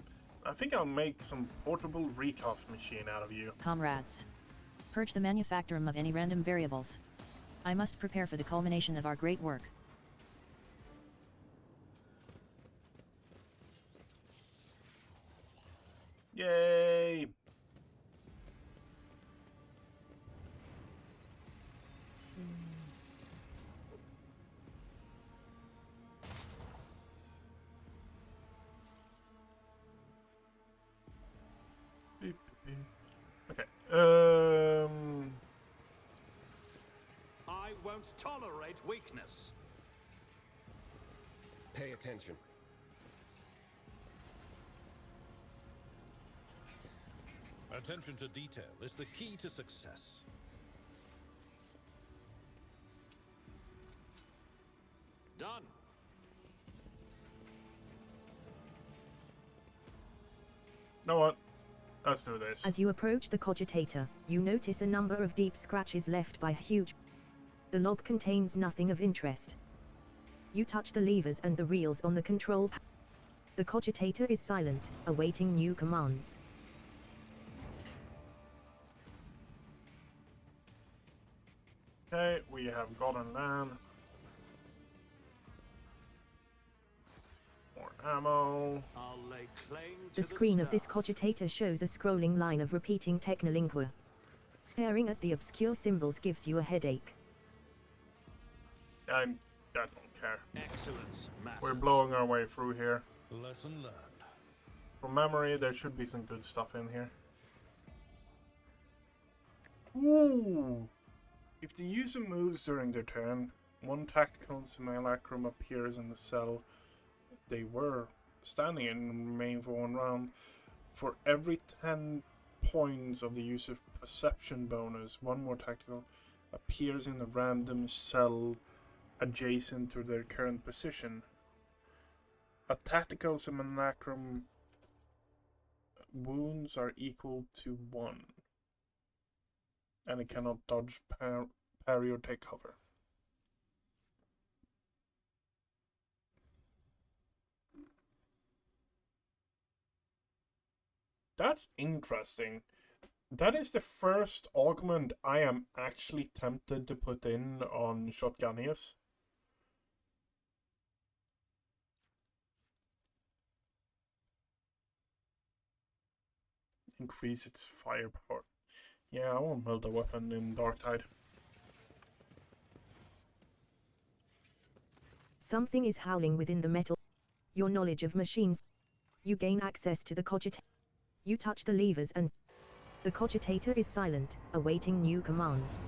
I think I'll make some portable recoff machine out of you. Comrades. Purge the manufactorum of any random variables. I must prepare for the culmination of our great work. Yay! Okay. I won't tolerate weakness. Pay attention. Attention to detail is the key to success. Done. Know what? Let's do this. As you approach the cogitator, you notice a number of deep scratches left by huge... The log contains nothing of interest. You touch the levers and the reels on the control panel. The cogitator is silent, awaiting new commands. Okay, we have gotten land. More ammo. I'll lay claim to The screen of this stars. cogitator shows a scrolling line of repeating technolingua. Staring at the obscure symbols gives you a headache. I don't care. Excellence matters. We're blowing our way through here. Lesson learned. From memory, there should be some good stuff in here. Ooh! If the user moves during their turn, one tactical simulacrum appears in the cell they were standing in and remain for 1 round. For every 10 points of the user's perception bonus, one more tactical appears in a random cell adjacent to their current position. A tactical simulacrum wounds are equal to 1. And it cannot dodge, parry, or take cover. That's interesting. That is the first augment I am actually tempted to put in on Shotgunnius. Increase its firepower. Yeah, I won't build a weapon in Dark Tide. Something is howling within the metal. Your knowledge of machines. You gain access to the cogitator. You touch the levers and... The cogitator is silent, awaiting new commands.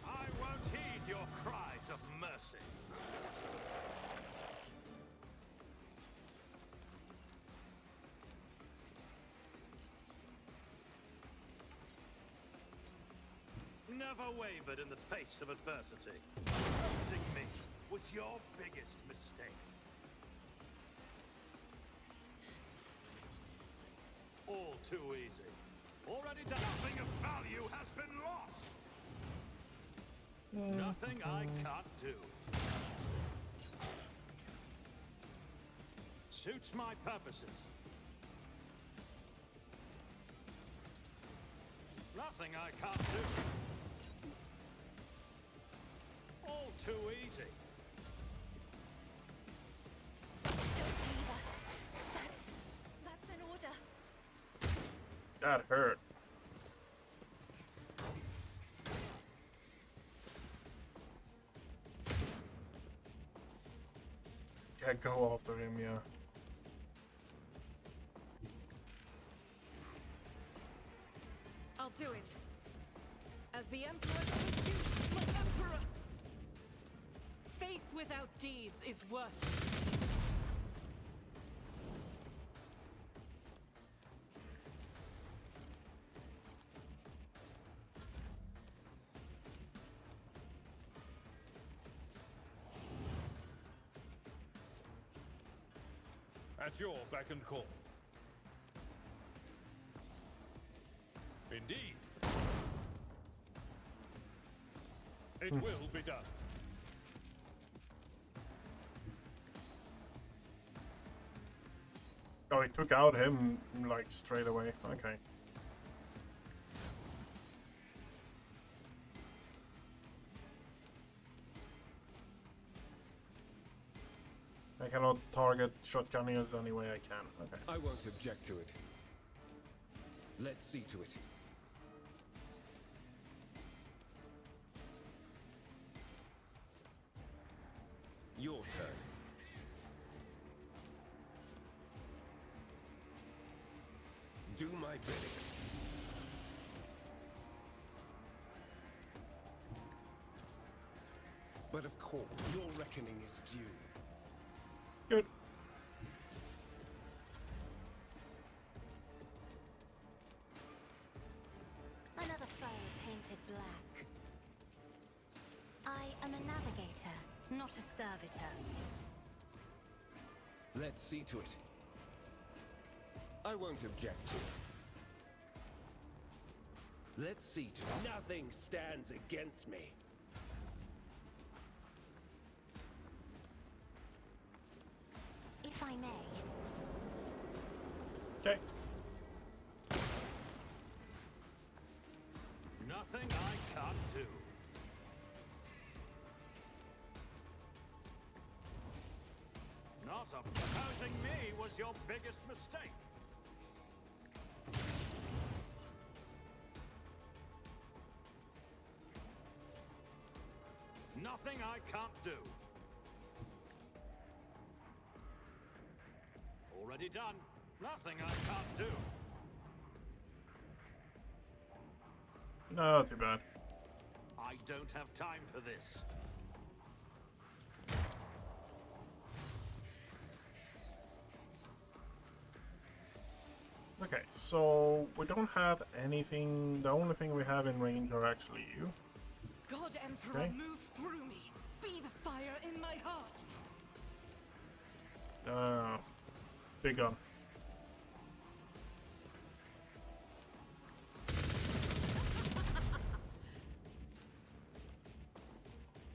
I won't heed your cries of mercy. Never wavered in the face of adversity. Losing me was your biggest mistake. too easy. Already done. Nothing of value has been lost. Nothing I can't do. Suits my purposes. Nothing I can't do. All too easy. Don't leave us. That's an order. That hurt. Yeah, go after him, yeah. I'll do it. As the Emperor told you, my Emperor! Faith without deeds is worthless. At your beck and call. Indeed. It will be done. Oh, he took out him, like, straight away. Okay. I cannot target shotgunners any way I can. Okay. I won't object to it. Let's see to it. Your turn. Do my bidding. But of course, your reckoning is due. Good. Another foe painted black. I am a navigator, not a servitor. Let's see to it. I won't object to it. Let's see to it. Nothing stands against me. If I may. Okay. Nothing I can't do. Not opposing me was your biggest mistake. Nothing I can't do. Already done. Nothing I can't do. No, too bad. I don't have time for this. Okay, so we don't have anything. The only thing we have in range are actually you. God, Emperor, Okay. move through me. Be the fire in my heart. Big gun.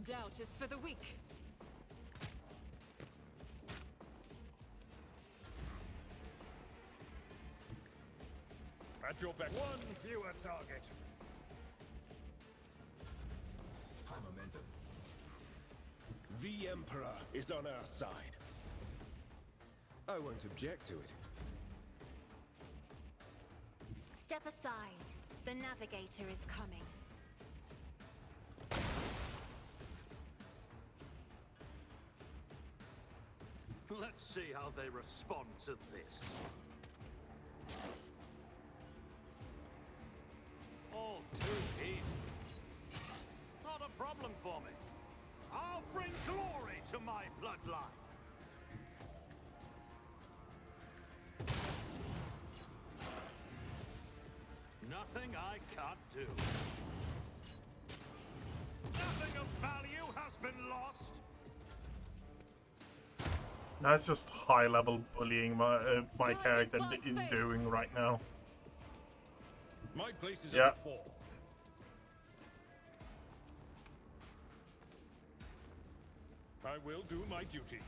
Doubt is for the weak. At your beck. One fewer target. High momentum. The Emperor is on our side. I won't object to it. Step aside. The navigator is coming. Let's see how they respond to this. All too easy. Not a problem for me. I'll bring glory to my bloodline. Nothing I can't do. Nothing of value has been lost. That's just high level bullying my character is doing right now. My place is Yeah. at the fore. I will do my duty.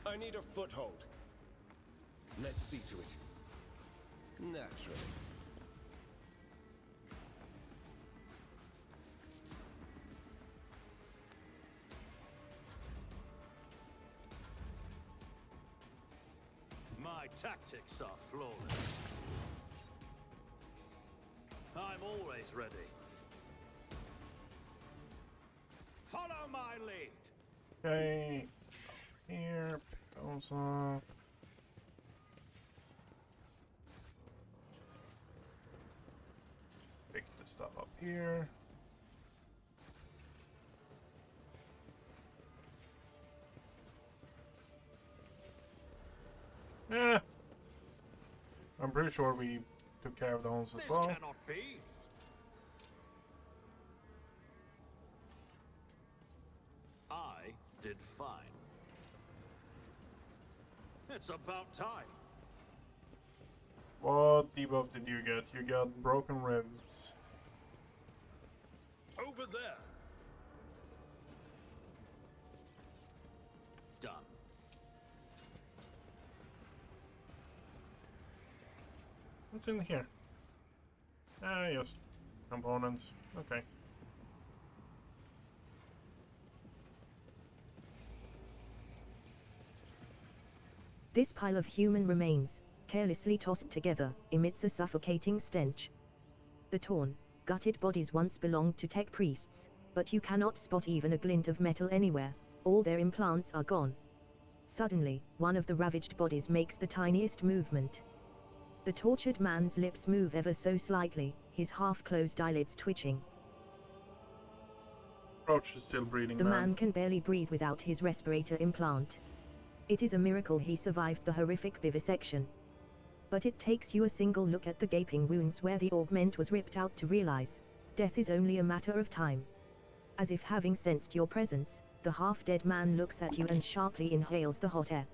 I need a foothold. Let's see to it. Naturally. My tactics are flawless. I'm always ready. Follow my lead. Okay. Here, pick those up. Pick the stuff up here. Yeah. I'm pretty sure we took care of those as This well. cannot be. I did fine. It's about time. What debuff did you get? You got broken ribs. Over there. Done. What's in here? Ah, yes. Components. Okay. This pile of human remains, carelessly tossed together, emits a suffocating stench. The torn, gutted bodies once belonged to tech priests, but you cannot spot even a glint of metal anywhere. All their implants are gone. Suddenly, one of the ravaged bodies makes the tiniest movement. The tortured man's lips move ever so slightly, his half-closed eyelids twitching. Roach is still breathing, The man can barely breathe without his respirator implant. It is a miracle he survived the horrific vivisection. But it takes you a single look at the gaping wounds where the augment was ripped out to realize, death is only a matter of time. As if having sensed your presence, the half-dead man looks at you and sharply inhales the hot air.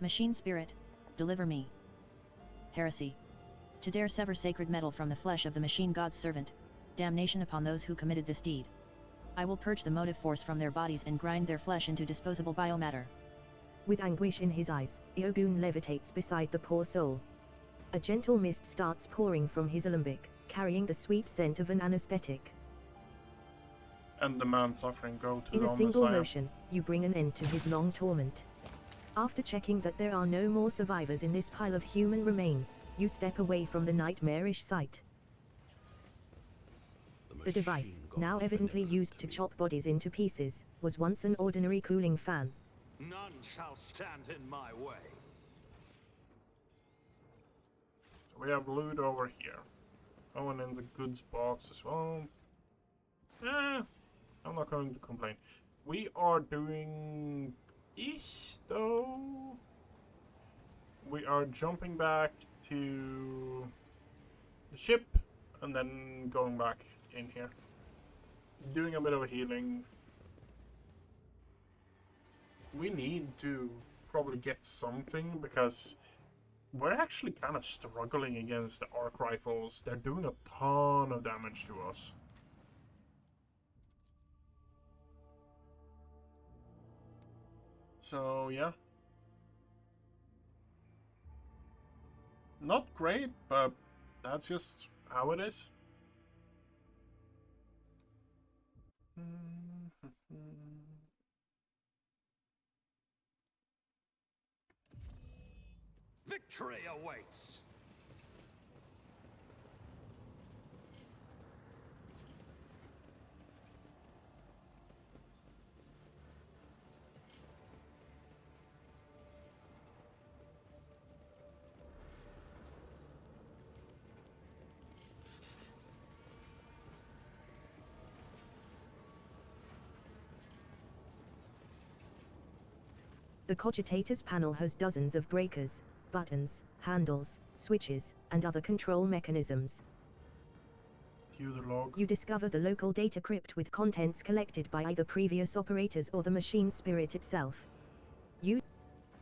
Machine spirit, deliver me. Heresy. To dare sever sacred metal from the flesh of the machine god's servant, damnation upon those who committed this deed. I will purge the motive force from their bodies and grind their flesh into disposable biomatter. With anguish in his eyes, Iogun levitates beside the poor soul. A gentle mist starts pouring from his alembic, carrying the sweet scent of an anesthetic. And the man suffering go to In the a single Messiah. motion, you bring an end to his long torment. After checking that there are no more survivors in this pile of human remains, you step away from the nightmarish sight. The device, now evidently used to chop bodies into pieces, was once an ordinary cooling fan. None shall stand in my way. So we have loot over here. Oh, and in the goods box as well. I'm not going to complain. We are doing ish though. We are jumping back to the ship and then going back in here. Doing a bit of a healing. We need to probably get something because we're actually kind of struggling against the arc rifles. They're doing a ton of damage to us. So yeah. Not great, but that's just how it is. Victory awaits. The Cogitator's panel has dozens of breakers, buttons, handles, switches, and other control mechanisms. View the log. You discover the local data crypt with contents collected by either previous operators or the machine spirit itself.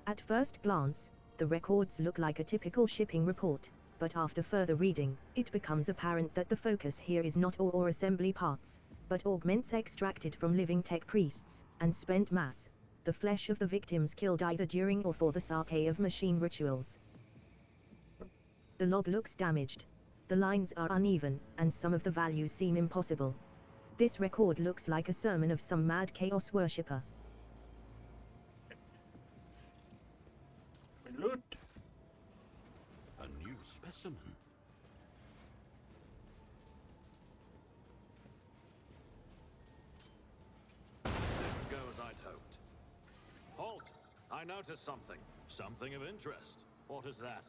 At first glance, the records look like a typical shipping report. but after further reading, it becomes apparent that the focus here is not ore or assembly parts, but augments extracted from living tech priests, and spent mass, the flesh of the victims killed either during or for the Sake of machine rituals. The log looks damaged. The lines are uneven, and some of the values seem impossible. This record looks like a sermon of some mad chaos worshipper. Loot. A new specimen. Didn't go as I'd hoped. Halt! I noticed something. Something of interest. What is that?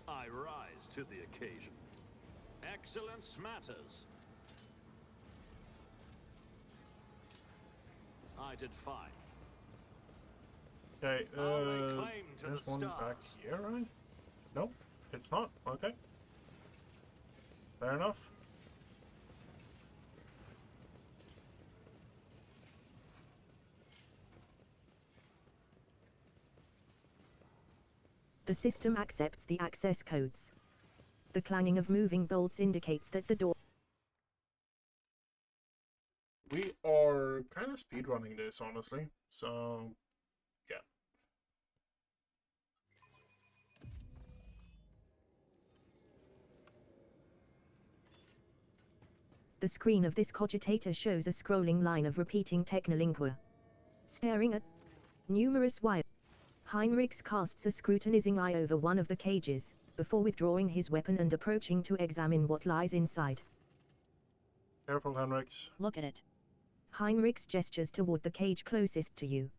I rise to the occasion. Excellence matters. I did fine. Okay, I'll lay claim to there's the one stars. back here, right? Nope, it's not. Okay. Fair enough. The system accepts the access codes. The clanging of moving bolts indicates that the door. We are kind of speedrunning this, honestly. So, yeah. The screen of this cogitator shows a scrolling line of repeating Technolinqua. Staring at numerous wires, Heinrichs casts a scrutinizing eye over one of the cages, before withdrawing his weapon and approaching to examine what lies inside. Careful, Henriks. Look at it. Heinrichs gestures toward the cage closest to you.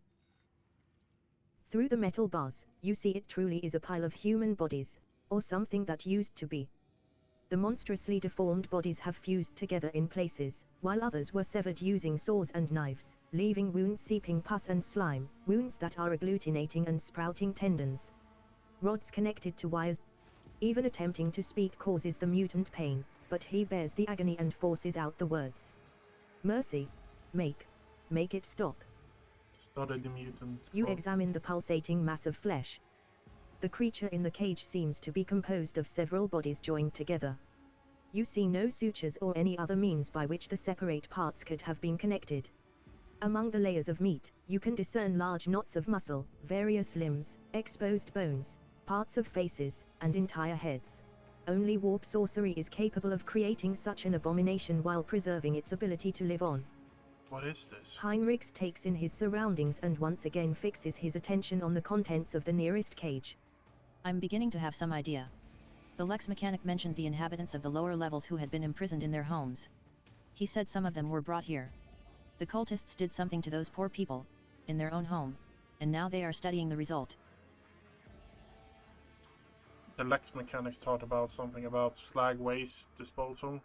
Through the metal bars, you see it truly is a pile of human bodies, or something that used to be. The monstrously deformed bodies have fused together in places, while others were severed using saws and knives, leaving wounds seeping pus and slime, wounds that are agglutinating and sprouting tendons. Rods connected to wires. Even attempting to speak causes the mutant pain, but he bears the agony and forces out the words. Mercy. Make it stop. Study the mutant. You examine the pulsating mass of flesh. The creature in the cage seems to be composed of several bodies joined together. You see no sutures or any other means by which the separate parts could have been connected. Among the layers of meat, you can discern large knots of muscle, various limbs, exposed bones, parts of faces, and entire heads. Only warp sorcery is capable of creating such an abomination while preserving its ability to live on. What is this? Heinrichs takes in his surroundings and once again fixes his attention on the contents of the nearest cage. I'm beginning to have some idea. The Lex mechanic mentioned the inhabitants of the lower levels who had been imprisoned in their homes. He said some of them were brought here. The cultists did something to those poor people, in their own home, and now they are studying the result. The Lex mechanics taught about something about slag waste disposal.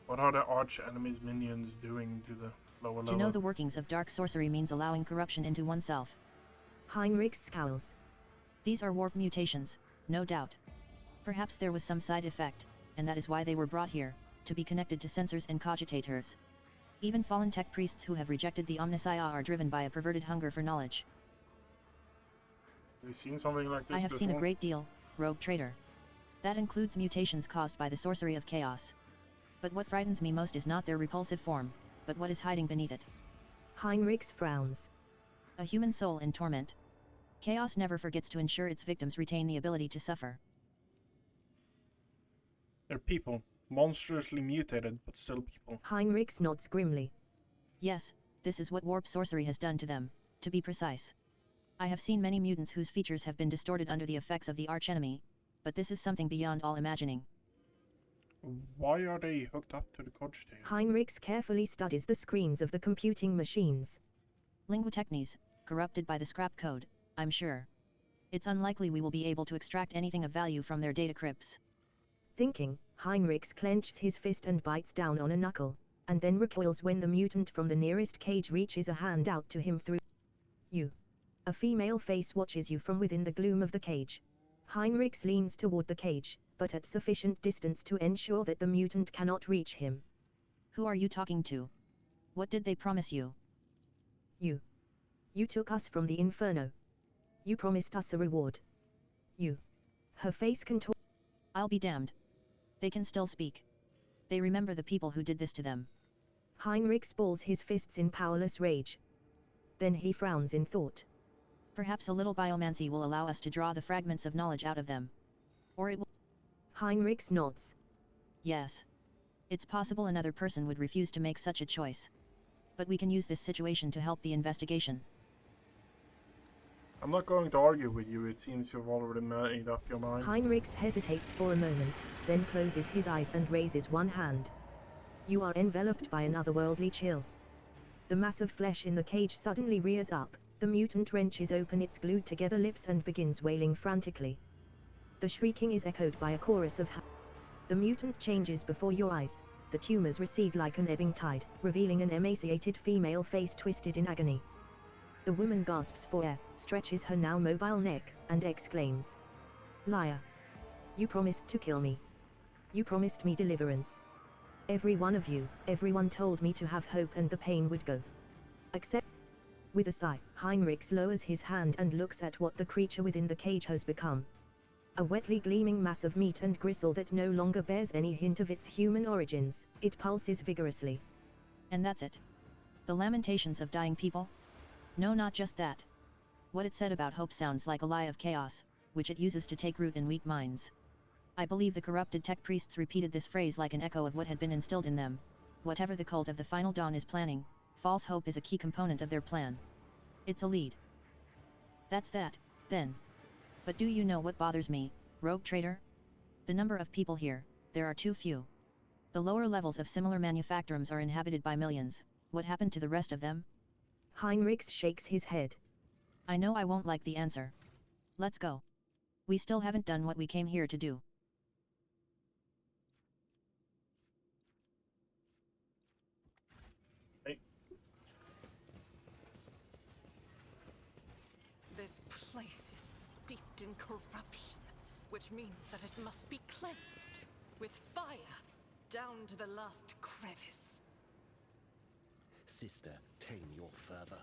What are the arch enemy's minions doing to the lower level? To know the workings of dark sorcery means allowing corruption into oneself. Heinrichs scowls. These are warp mutations, no doubt. Perhaps there was some side effect, and that is why they were brought here, to be connected to sensors and cogitators. Even fallen tech priests who have rejected the Omnissiah are driven by a perverted hunger for knowledge. Have you seen something like this I have before? seen a great deal, rogue trader. That includes mutations caused by the sorcery of chaos. But what frightens me most is not their repulsive form, but what is hiding beneath it. Heinrichs frowns. A human soul in torment. Chaos never forgets to ensure its victims retain the ability to suffer. They're people. Monstrously mutated, but still people. Heinrichs nods grimly. Yes, this is what warp sorcery has done to them, to be precise. I have seen many mutants whose features have been distorted under the effects of the archenemy, but this is something beyond all imagining. Why are they hooked up to the cogitator? Heinrichs carefully studies the screens of the computing machines. Linguotechnies, corrupted by the scrap code, I'm sure. It's unlikely we will be able to extract anything of value from their data crypts. Thinking, Heinrichs clenches his fist and bites down on a knuckle, and then recoils when the mutant from the nearest cage reaches a hand out to him through you. A female face watches you from within the gloom of the cage. Heinrichs leans toward the cage, but at sufficient distance to ensure that the mutant cannot reach him. Who are you talking to? What did they promise you? You took us from the inferno. You promised us a reward. You. Her face contorted. I'll be damned. They can still speak. They remember the people who did this to them. Heinrich balls his fists in powerless rage. Then he frowns in thought. Perhaps a little biomancy will allow us to draw the fragments of knowledge out of them. Or it will... Heinrich nods. Yes. It's possible another person would refuse to make such a choice. But we can use this situation to help the investigation. I'm not going to argue with you, it seems you've already made up your mind. Heinrich hesitates for a moment, then closes his eyes and raises one hand. You are enveloped by an otherworldly chill. The mass of flesh in the cage suddenly rears up, the mutant wrenches open its glued together lips and begins wailing frantically. The shrieking is echoed by a chorus of The mutant changes before your eyes, the tumors recede like an ebbing tide, revealing an emaciated female face twisted in agony. The woman gasps for air, stretches her now mobile neck, and exclaims. Liar! You promised to kill me. You promised me deliverance. Every one of you, everyone told me to have hope and the pain would go. Except... With a sigh, Heinrich lowers his hand and looks at what the creature within the cage has become. A wetly gleaming mass of meat and gristle that no longer bears any hint of its human origins, it pulses vigorously. And that's it? The lamentations of dying people? No, not just that. What it said about hope sounds like a lie of chaos, which it uses to take root in weak minds. I believe the corrupted tech priests repeated this phrase like an echo of what had been instilled in them. Whatever the cult of the Final Dawn is planning, false hope is a key component of their plan. It's a lead. That's that, then. But do you know what bothers me, rogue trader? The number of people here, there are too few. The lower levels of similar manufactorums are inhabited by millions. What happened to the rest of them? Heinrich shakes his head. I know I won't like the answer. Let's go. We still haven't done what we came here to do. Hey. This place is steeped in corruption, which means that it must be cleansed with fire down to the last crevice. Sister, tame your fervor.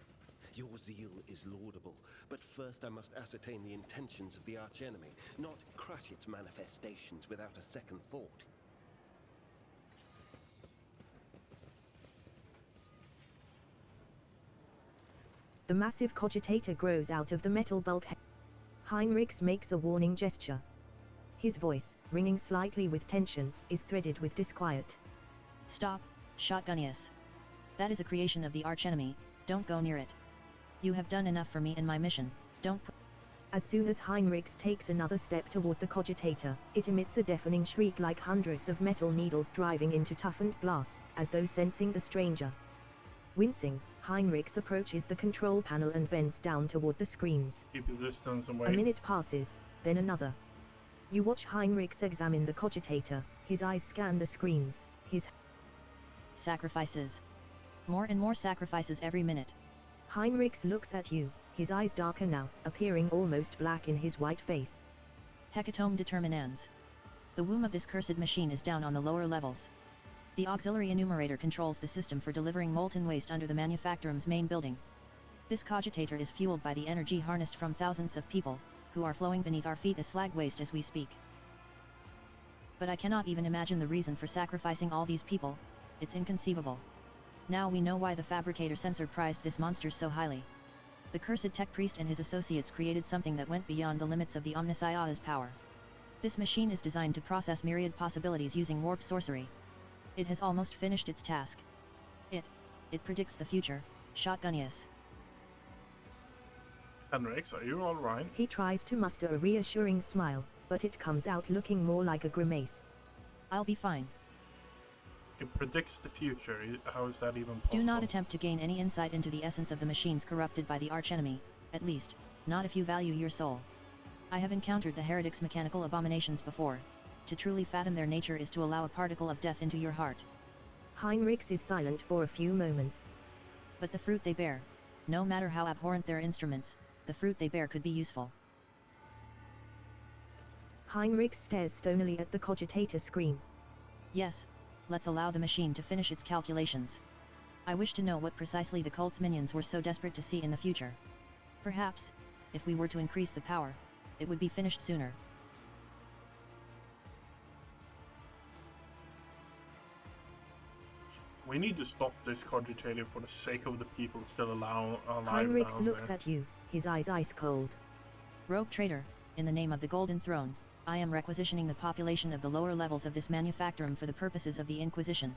Your zeal is laudable, but first I must ascertain the intentions of the archenemy, not crush its manifestations without a second thought. The massive cogitator grows out of the metal bulkhead. Heinrich makes a warning gesture. His voice, ringing slightly with tension, is threaded with disquiet. Stop, Shotgunius. That is a creation of the archenemy, don't go near it. You have done enough for me and my mission, don't put... As soon as Heinrich takes another step toward the cogitator, it emits a deafening shriek like hundreds of metal needles driving into toughened glass, as though sensing the stranger. Wincing, Heinrich approaches the control panel and bends down toward the screens. Keep your distance and A wait. minute passes, then another. You watch Heinrich examine the cogitator, his eyes scan the screens, his... Sacrifices. More and more sacrifices every minute. Heinrich looks at you, his eyes darker now, appearing almost black in his white face. Hecatomb determinans. The womb of this cursed machine is down on the lower levels. The auxiliary enumerator controls the system for delivering molten waste under the manufactorum's main building. This cogitator is fueled by the energy harnessed from thousands of people, who are flowing beneath our feet as slag waste as we speak. But I cannot even imagine the reason for sacrificing all these people. It's inconceivable. Now we know why the fabricator censor prized this monster so highly. The cursed tech priest and his associates created something that went beyond the limits of the Omnissiah's power. This machine is designed to process myriad possibilities using warp sorcery. It has almost finished its task. It predicts the future, Shotgunius. Henrix, are you alright? He tries to muster a reassuring smile, but it comes out looking more like a grimace. I'll be fine. It predicts the future. How is that even possible? Do not attempt to gain any insight into the essence of the machines corrupted by the archenemy, at least, not if you value your soul. I have encountered the heretics' mechanical abominations before. To truly fathom their nature is to allow a particle of death into your heart. Heinrich is silent for a few moments. But the fruit they bear, no matter how abhorrent their instruments, the fruit they bear could be useful. Heinrich stares stonily at the cogitator screen. Yes, let's allow the machine to finish its calculations. I wish to know what precisely the cult's minions were so desperate to see in the future. Perhaps, if we were to increase the power, it would be finished sooner. We need to stop this cogitating for the sake of the people still alive Heinrich down looks there. at you, his eyes ice cold. Rogue trader, in the name of the Golden Throne, I am requisitioning the population of the lower levels of this manufactorum for the purposes of the Inquisition.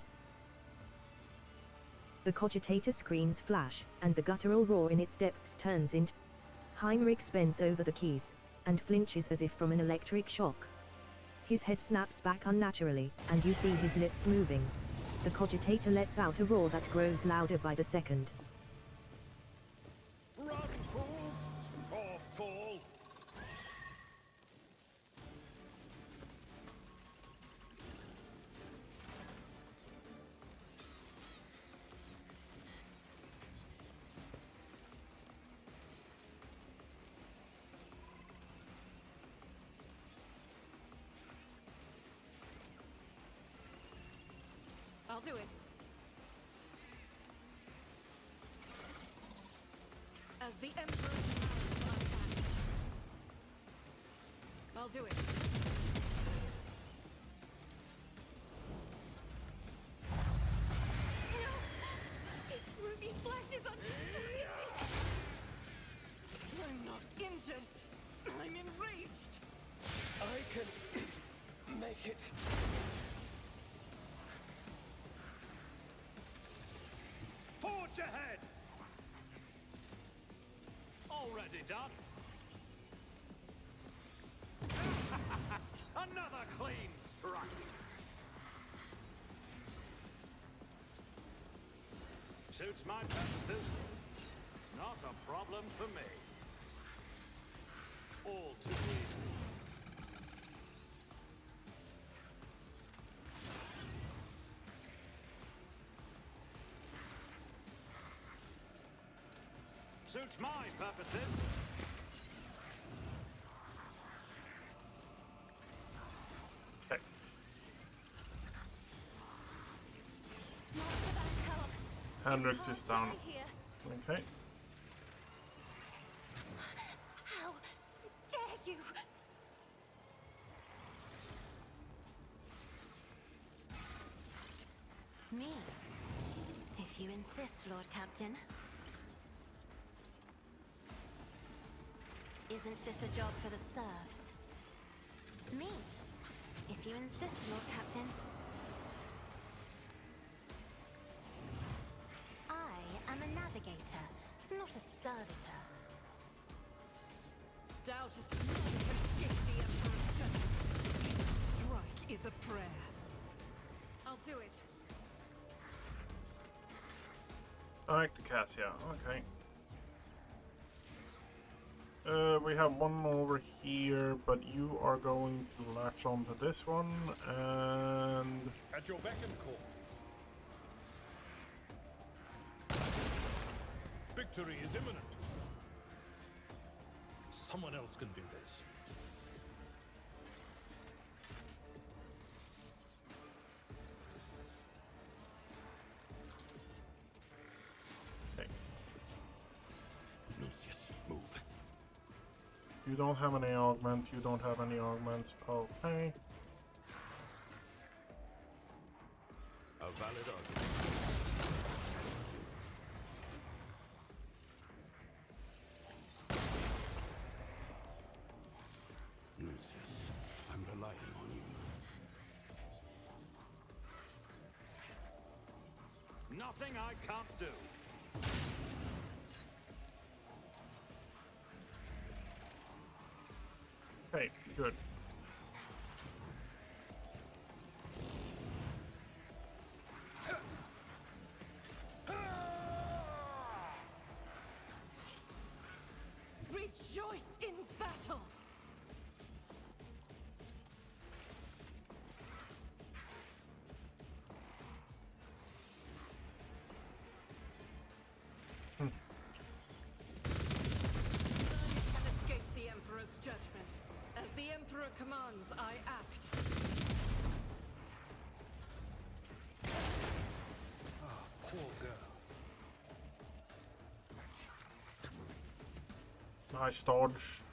The cogitator screens flash, and the guttural roar in its depths turns into... Heinrich bends over the keys, and flinches as if from an electric shock. His head snaps back unnaturally, and you see his lips moving. The cogitator lets out a roar that grows louder by the second. Run, fools! Or fall! I'll do it. As the Emperor commands, I act. I'll do it. No! His ruby flash is unscrewing me! I'm not injured. I'm enraged. I can make it. Forge ahead! Already done. Another clean strike. Suits my purposes. Not a problem for me. All too easy. Suits my purposes. Okay. Hendrix is down. Okay. How dare you? Me? If you insist, Lord Captain. Isn't this a job for the serfs? Me? If you insist, Lord Captain. I am a navigator, not a servitor. Doubt is not escape the Emperor's judgment. Each strike is a prayer. I'll do it. Like the Cassia, okay. We have one over here, but you are going to latch onto this one, and... At your beck and call. Victory is imminent. Someone else can do this. Okay. Lucius, move. You don't have any augment, you don't have any augment, okay. A valid argument. Lucius, I'm relying on you. Nothing I can't do. Okay, good. Rejoice in battle! Commands, I act. Poor girl. Nice dodge.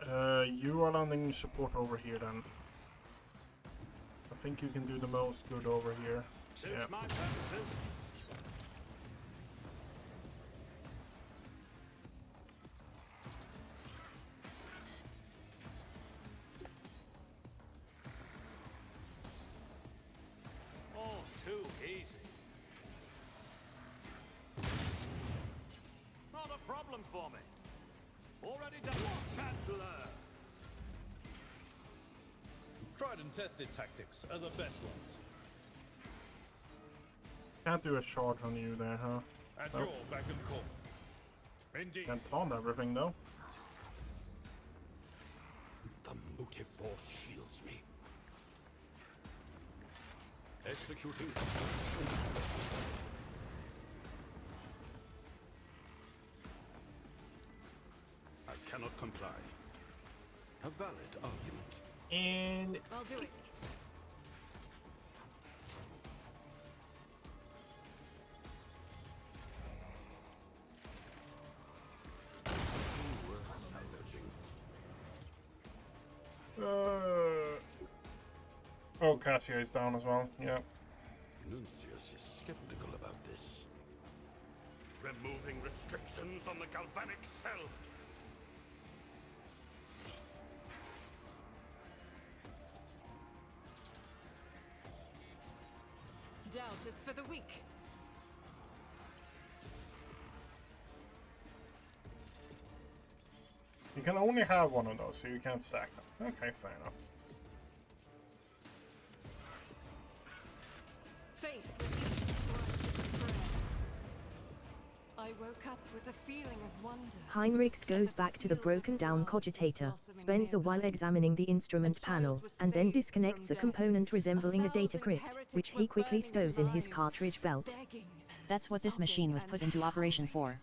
You are landing support over here then. I think you can do the most good over here. Suits Yeah. my purposes. All too easy. Not a problem for me. Already done. Chandler. Tried and tested tactics are the best ones. Can't do a charge on you there, huh? At Nope. your beck and call. Indeed. Can't taunt everything though. The motive force shields me. Executing. I cannot comply. A valid argument. And I'll do it. oh, Cassia is down as well. Yeah. Nuncius is skeptical about this. Removing restrictions on the galvanic cell. Doubt is for the weak. You can only have one of those, so you can't stack them. Okay, fair enough. Faith was each prayer. I woke up with a feeling of wonder. Heinrichs goes back to the broken down cogitator, spends a while examining the instrument panel, and then disconnects a component resembling a data crypt, which he quickly stows in his cartridge belt. That's what this machine was put into operation for.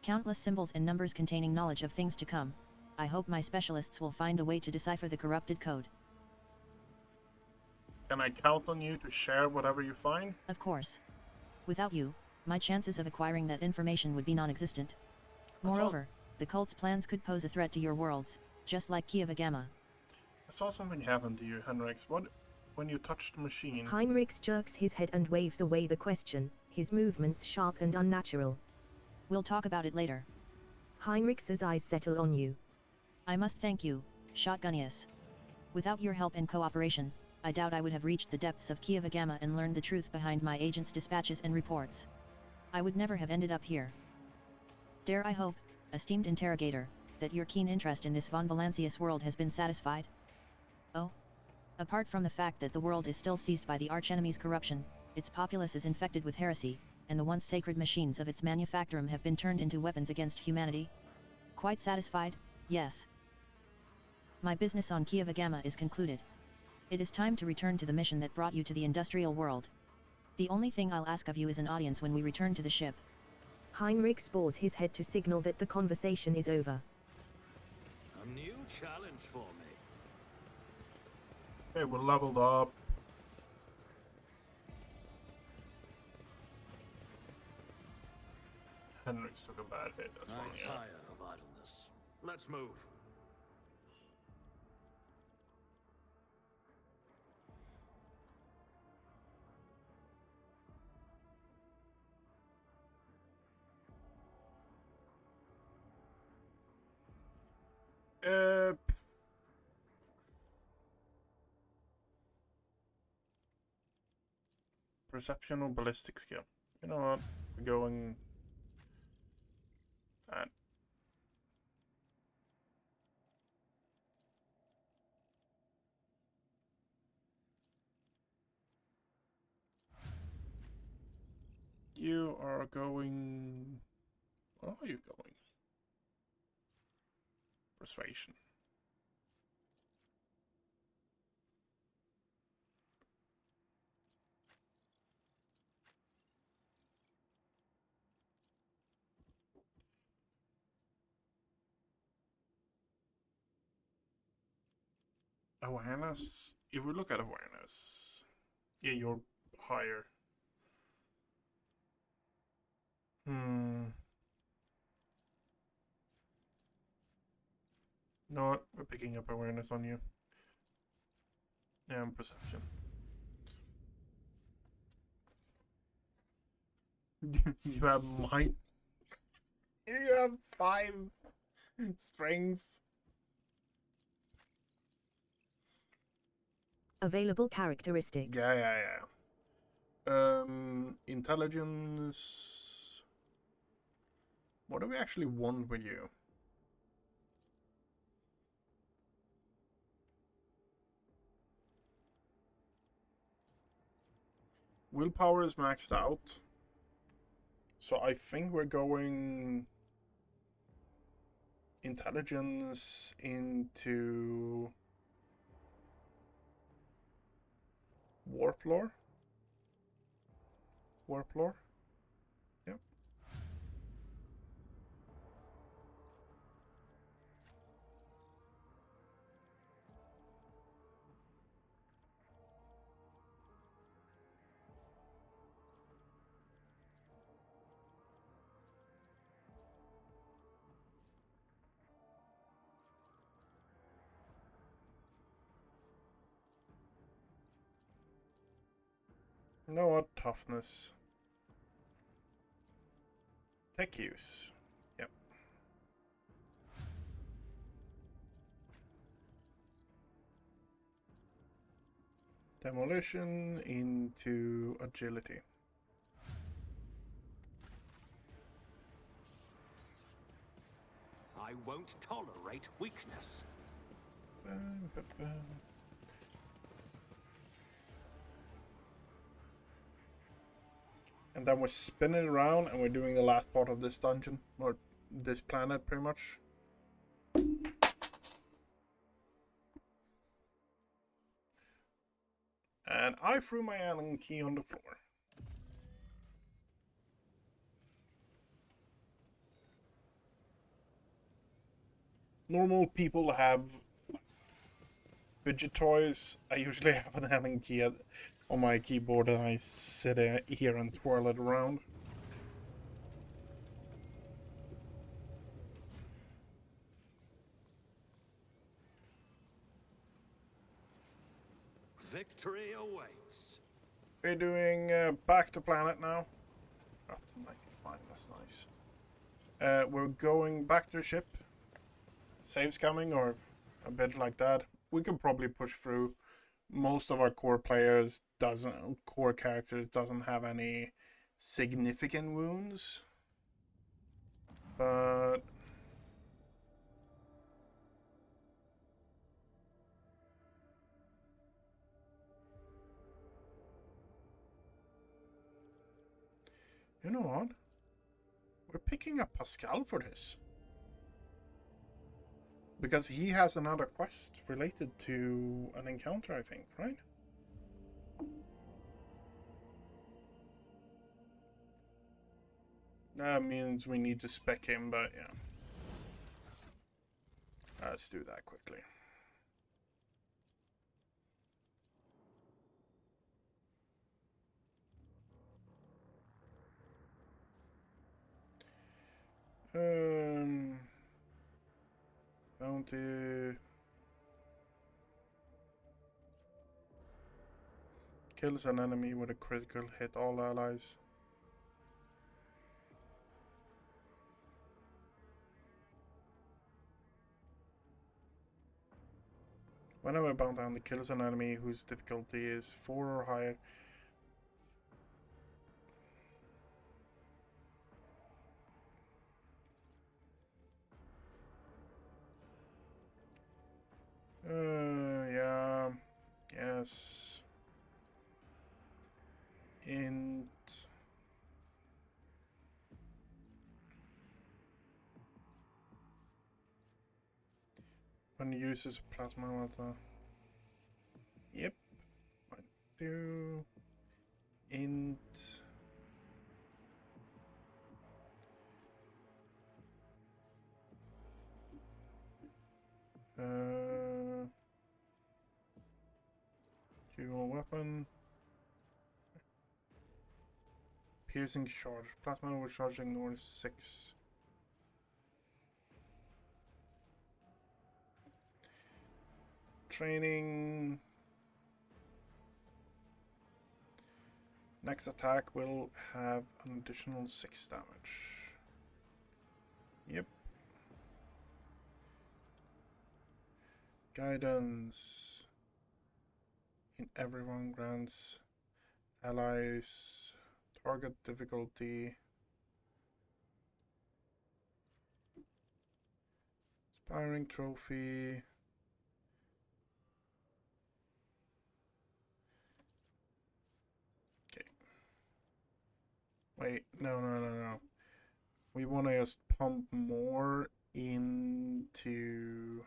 Countless symbols and numbers containing knowledge of things to come. I hope my specialists will find a way to decipher the corrupted code. Can I count on you to share whatever you find? Of course. Without you, my chances of acquiring that information would be non-existent. That's all. Moreover, the cult's plans could pose a threat to your worlds, just like Kiev Gamma. I saw something happen to you, Henriks. What? When you touched the machine? Heinrichs jerks his head and waves away the question, his movements sharp and unnatural. We'll talk about it later. Heinrichs's eyes settle on you. I must thank you, Shotgunius. Without your help and cooperation, I doubt I would have reached the depths of Kiev Gamma and learned the truth behind my agent's dispatches and reports. I would never have ended up here. Dare I hope, esteemed interrogator, that your keen interest in this von Valancius world has been satisfied? Oh? Apart from the fact that the world is still seized by the archenemy's corruption, its populace is infected with heresy, and the once sacred machines of its manufactorum have been turned into weapons against humanity? Quite satisfied, yes. My business on Kiev Gamma is concluded. It is time to return to the mission that brought you to the industrial world. The only thing I'll ask of you is an audience when we return to the ship. Heinrichs bows his head to signal that the conversation is over. A new challenge for me. Hey, we're leveled up. Henriks took a bad hit, that's I one, yeah. tire of idleness. Let's move. Perception or ballistic skill. You know what? We're going that. You are going. Where are you going? Persuasion. Awareness. If we look at awareness, yeah, you're higher. No, we're picking up awareness on you. And perception. You have might. You have 5 strength. Available characteristics. Yeah. Intelligence. What do we actually want with you? Willpower is maxed out. So I think we're going intelligence into warp lore. Warp lore. Yep. You know what? Toughness. Tech use. Yep. Demolition into agility. I won't tolerate weakness. Bam, bam, bam. And then we're spinning around and we're doing the last part of this dungeon, or this planet pretty much. And I threw my Allen key on the floor. Normal people have fidget toys. I usually have an Allen key on my keyboard and I sit here and twirl it around. Victory awaits. We're doing back to planet now. Up to 99, that's nice. We're going back to the ship. Saves coming, or a bit like that. We could probably push through. Most of our core characters doesn't have any significant wounds. But you know what? We're picking up Pascal for this. Because he has another quest related to an encounter, I think, right? That means we need to spec him, but yeah. Let's do that quickly. Bounty. Kills an enemy with a critical hit, all allies. Whenever bound down, kills an enemy whose difficulty is 4 or higher. Yeah. Yes. Int. When he uses plasma water. Yep. I do. Int. Dual weapon. Piercing charge. Plasma overcharge ignores 6. training. Next attack will have an additional 6 damage. Yep. Guidance. In everyone grants allies target difficulty. Inspiring trophy. Okay. Wait, no. We want to just pump more into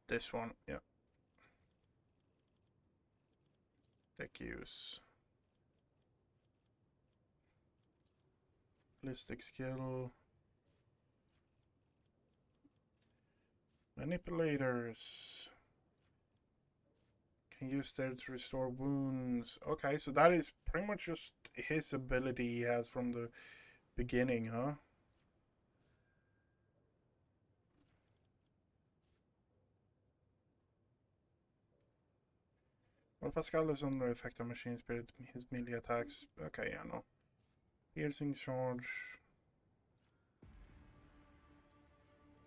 this one. Yeah. Deck use. Ballistic skill. Manipulators. Can use there to restore wounds. Okay, so that is pretty much just his ability he has from the beginning, huh? Well, Pascal is under effect of machine spirit. His melee attacks. Okay, yeah, no. Piercing charge.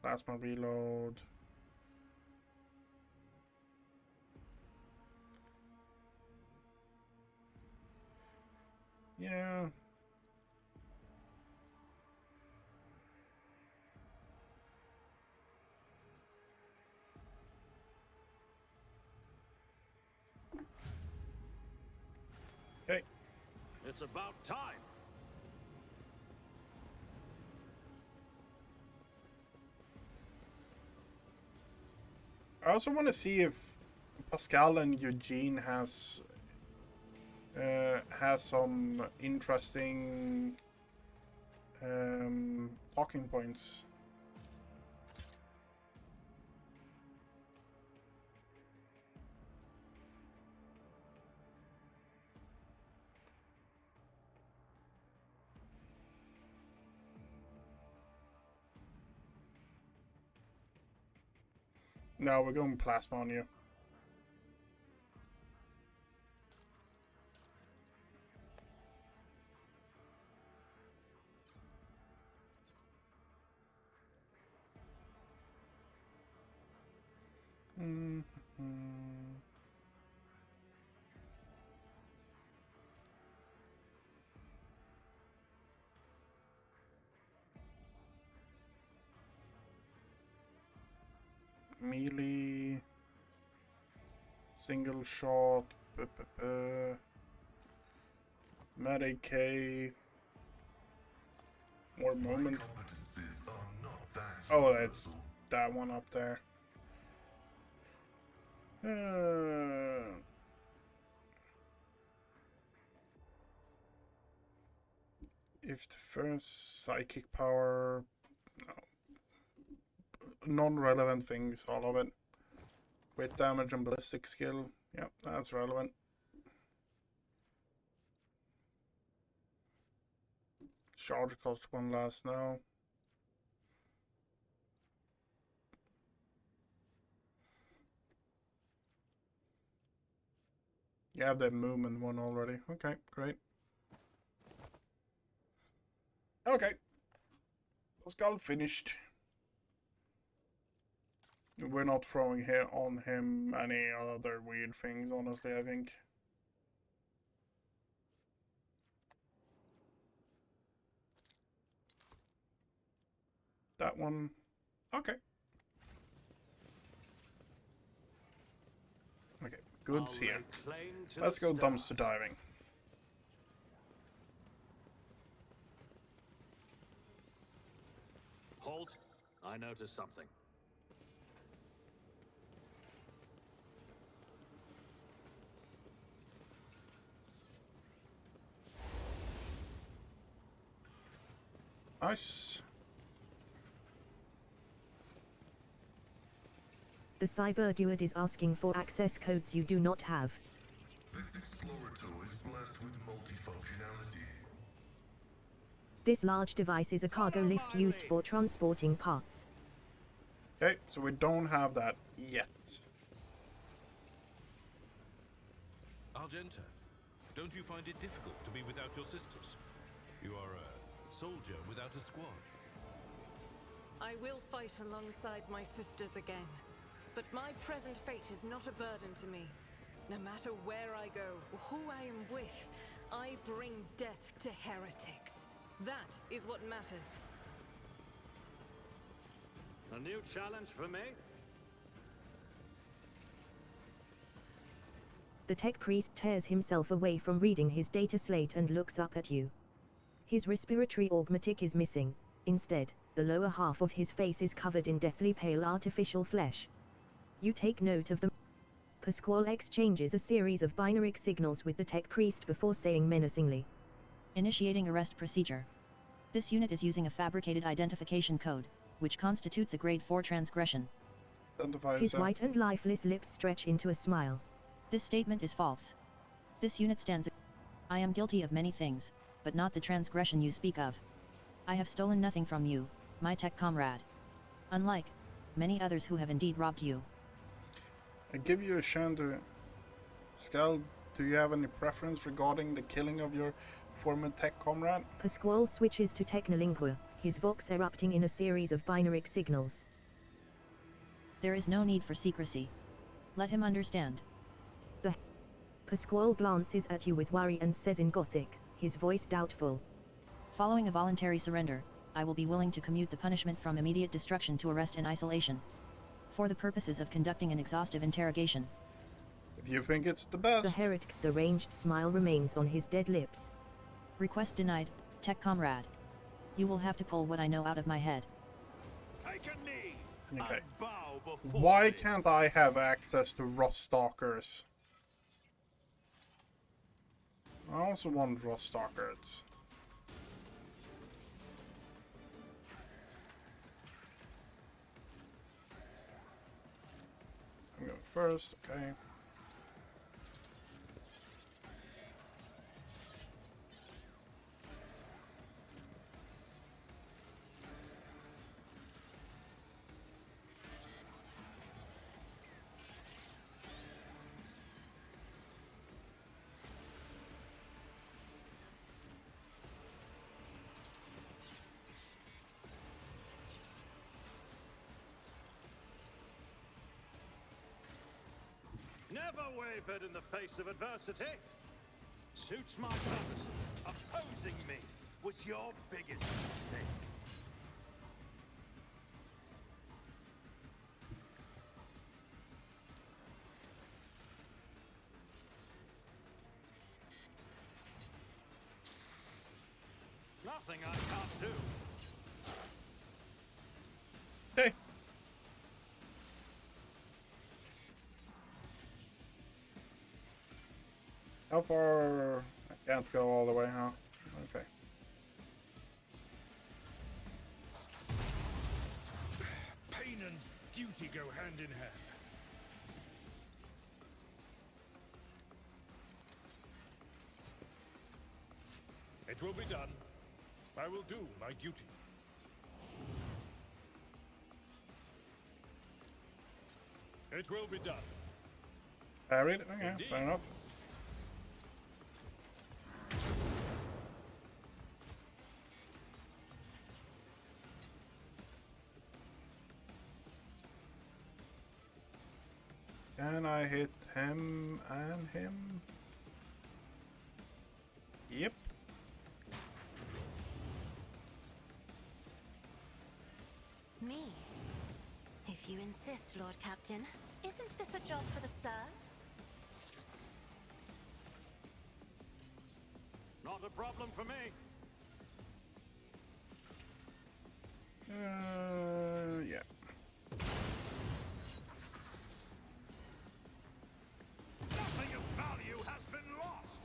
Plasma reload. Yeah. Okay. It's about time. I also want to see if Pascal and Eugene has some interesting talking points. No, we're going plasma on you. Melee. Single shot. Medicaid. More moment. Oh, that's that one up there. If the first psychic power, no, non-relevant things, all of it. Crit damage and ballistic skill, yeah, that's relevant. Charge cost 1 last now. You have the movement one already. Okay, great. Okay. Pascal finished. We're not throwing here on him any other weird things, honestly, I think. That one. Okay. Okay, goods here. Let's go dumpster diving. Halt. I noticed something. Nice. The cyber guard is asking for access codes you do not have. This explorator is blessed with multifunctionality. This large device is a cargo lift used for transporting parts. Okay, so we don't have that yet. Argenta, don't you find it difficult to be without your sisters? You are a soldier without a squad. I will fight alongside my sisters again. But my present fate is not a burden to me. No matter where I go, or who I am with, I bring death to heretics. That is what matters. A new challenge for me? The tech priest tears himself away from reading his data slate and looks up at you. His respiratory augmetic is missing. Instead, the lower half of his face is covered in deathly pale artificial flesh. You take note of them. Pasquale exchanges a series of binary signals with the tech priest before saying menacingly, Initiating arrest procedure. This unit is using a fabricated identification code, which constitutes a grade 4 transgression. Identify His yourself. white and lifeless lips stretch into a smile. This statement is false. This unit stands. I am guilty of many things, but not the transgression you speak of. I have stolen nothing from you, my tech comrade. Unlike many others who have indeed robbed you. I give you a chance to... Pascal, do you have any preference regarding the killing of your former tech comrade? Pasquale switches to Technolingua, his vox erupting in a series of binary signals. There is no need for secrecy. Let him understand. Pasquale glances at you with worry and says in Gothic, his voice doubtful. Following a voluntary surrender, I will be willing to commute the punishment from immediate destruction to arrest and isolation. For the purposes of conducting an exhaustive interrogation. If you think it's the The best. heretic's deranged smile remains on his dead lips. Request denied, tech comrade. You will have to pull what I know out of my head. Take a knee! Okay. And bow before Why me. can't I have access to Rust Stalkers? I also want Rust Stalkers. I'm going first, okay. Never wavered in the face of adversity. Suits my purposes. Opposing me was your biggest mistake. Nothing I can't do. Okay. How far? I can't go all the way, huh? Okay. Pain and duty go hand in hand. It will be done. I will do my duty. It will be done. Parried? Okay, Indeed. fair enough. Can I hit him and him? Yep. Me? If you insist, Lord Captain. Isn't this a job for the serfs? Not a problem for me. Yeah. Nothing of value has been lost.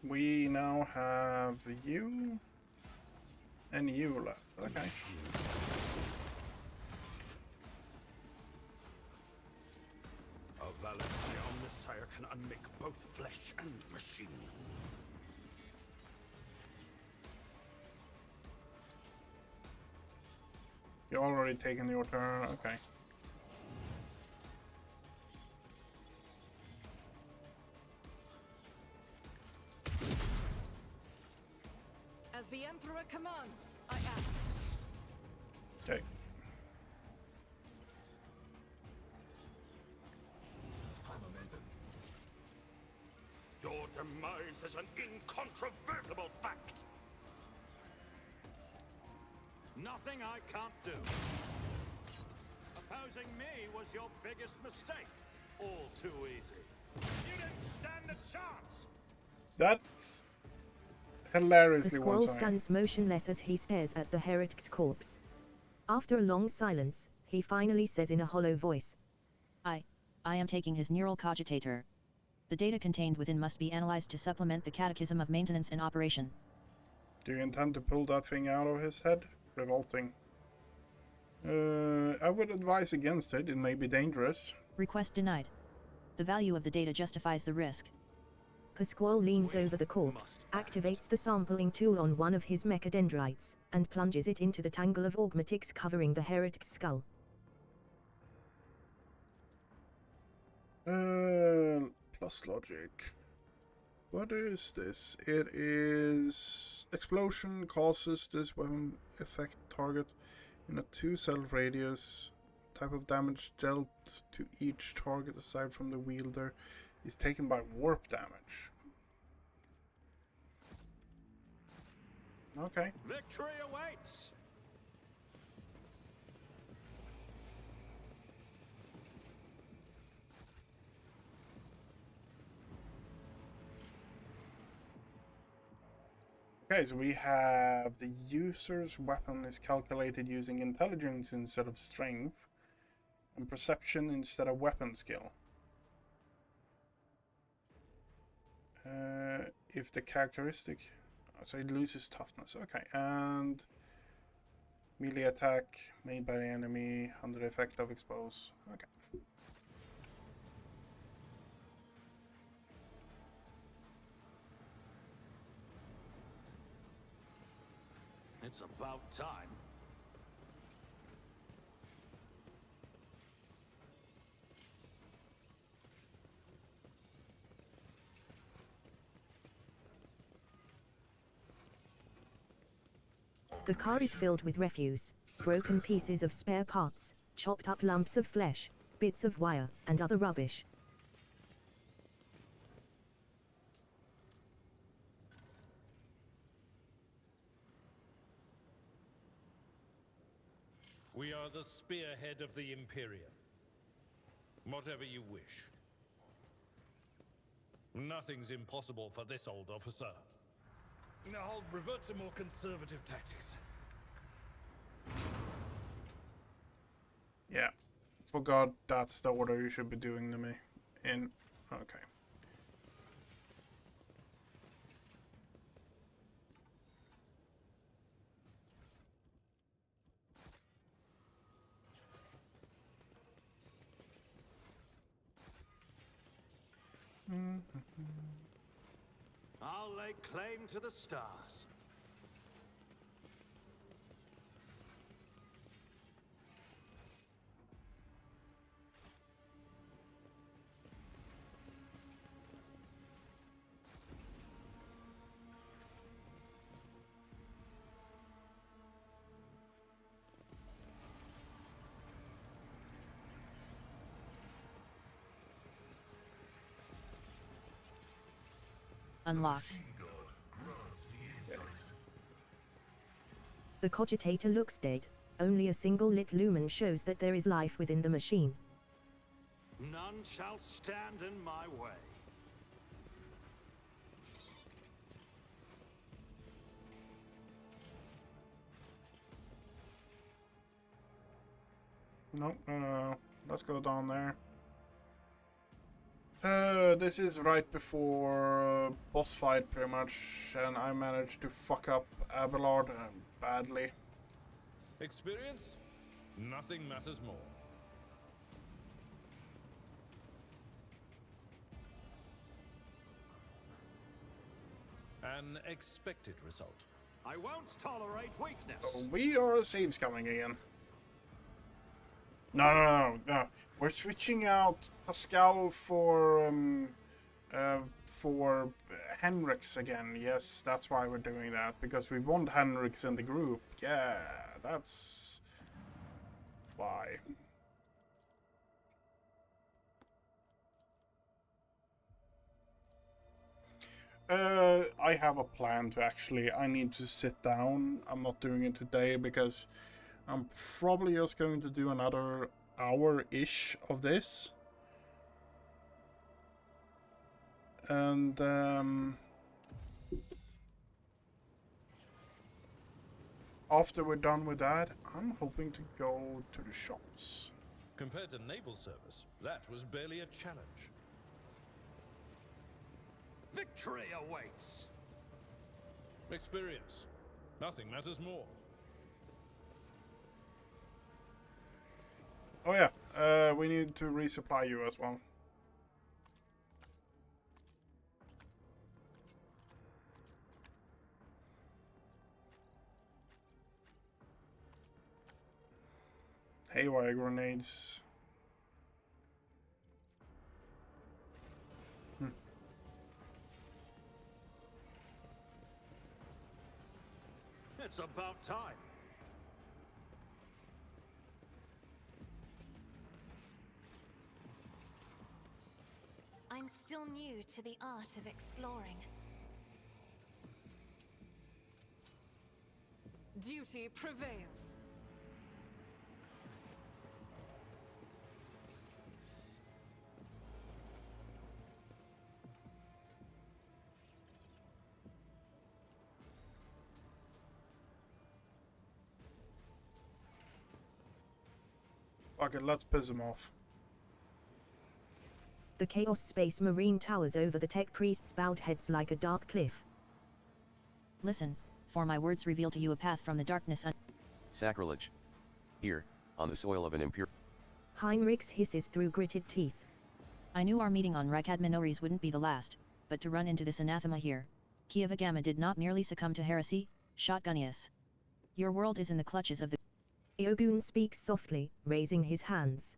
We now have you and you left. Okay. A valid Messiah can unmake both flesh and machine. You already taken your turn. Okay. As the Emperor commands, I act. Okay. Your demise is an incontrovertible fact. Nothing I can't do. Opposing me was your biggest mistake. All too easy. You didn't stand a chance. That's The hilariously squall one-sided. stands motionless as he stares at the heretic's corpse. After a long silence, he finally says in a hollow voice, I am taking his neural cogitator. The data contained within must be analyzed to supplement the catechism of maintenance and operation. Do you intend to pull that thing out of his head? Revolting. I would advise against it. It may be dangerous. Request denied. The value of the data justifies the risk. Pasquale leans over the corpse, activates the sampling tool on one of his mechadendrites, and plunges it into the tangle of augmatics covering the heretic's skull. Plus logic. What is this? It is... Explosion causes this weapon effect target in a 2-cell radius. Type of damage dealt to each target aside from the wielder is taken by warp damage. Okay. Victory awaits. Okay, so we have the user's weapon is calculated using intelligence instead of strength, and perception instead of weapon skill. If the characteristic, so it loses toughness. Okay, and melee attack made by the enemy under the effect of expose. Okay. It's about time. The car is filled with refuse, broken pieces of spare parts, chopped up lumps of flesh, bits of wire, and other rubbish. We are the spearhead of the Imperium. Whatever you wish. Nothing's impossible for this old officer. Now I'll revert to more conservative tactics. Yeah. Forgot that's the order you should be doing to me. In. Okay. I'll lay claim to the stars. Unlocked. Machine God grants the insight. The cogitator looks dead. Only a single lit lumen shows that there is life within the machine. None shall stand in my way. No, let's go down there. This is right before boss fight, pretty much, and I managed to fuck up Abelard badly. Experience? Nothing matters more. An expected result. I won't tolerate weakness. Oh, we are sieves coming again. No. We're switching out Pascal for Henrix again. Yes, that's why we're doing that, because we want Henrix in the group. Yeah, that's why. I have a plan to actually. I need to sit down. I'm not doing it today because I'm probably just going to do another hour-ish of this. And after we're done with that, I'm hoping to go to the shops. Compared to naval service, that was barely a challenge. Victory awaits. Experience. Nothing matters more. Oh yeah, we need to resupply you as well. Haywire grenades. It's about time. I'm still new to the art of exploring. Duty prevails. Okay, let's piss him off. The Chaos Space Marine towers over the Tech Priest's bowed heads like a dark cliff. Listen, for my words reveal to you a path from the darkness. Sacrilege. Here, on the soil of an impure. Heinrichs hisses through gritted teeth. I knew our meeting on Rakad Minories wouldn't be the last, but to run into this anathema here. Kievagama did not merely succumb to heresy, Shotgunius. Your world is in the clutches of the... Iogun speaks softly, raising his hands.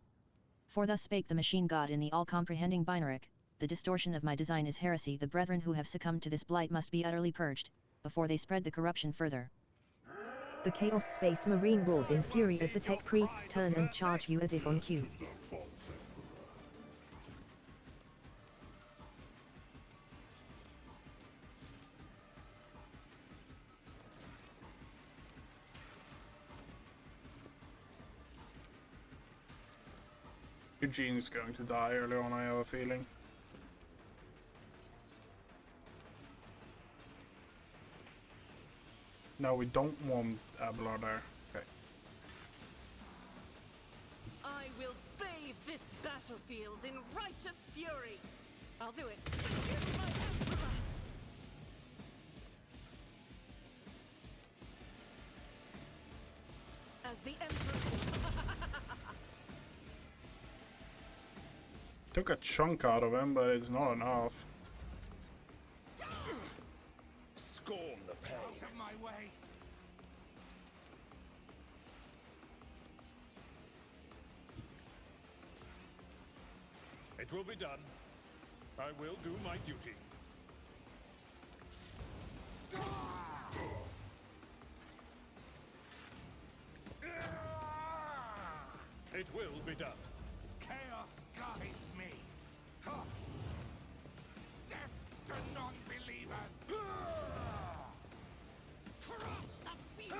For thus spake the machine god in the all-comprehending Binaric, the distortion of my design is heresy. The brethren who have succumbed to this blight must be utterly purged, before they spread the corruption further. The Chaos Space Marine roars in fury as the Tech Priests turn and charge you as if on cue. Eugene's going to die early on, I have a feeling. No, we don't want Abelard there. Okay. I will bathe this battlefield in righteous fury. I'll do it. Here's my emperor. As the emperor. Took a chunk out of him, but it's not enough. Scorn the pain. Out of my way. It will be done. I will do my duty. It will be done. Chaos guides me. Huh. Death to non-believers. Cross the field.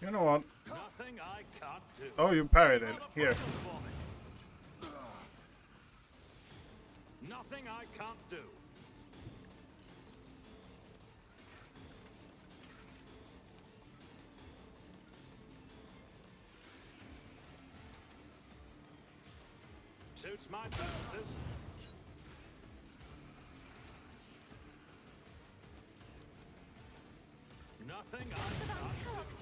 You know what? Nothing I can't do. Oh, you parried it. Not a Here. problem for me. Nothing I can't do. Suits my purposes. Nothing Master Van I'm not. Calix,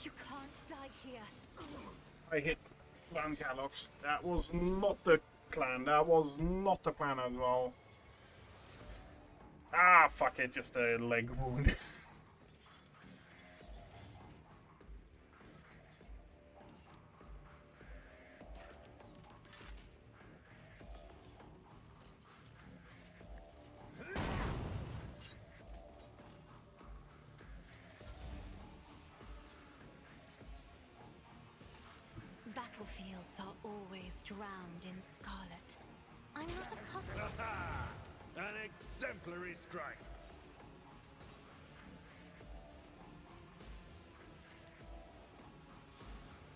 you can't die here. I hit Van Calox. That was not the plan. That was not the plan as well. Ah, fuck it. Just a leg wound. Battlefields are always drowned in scarlet. I'm not accustomed. An exemplary strike.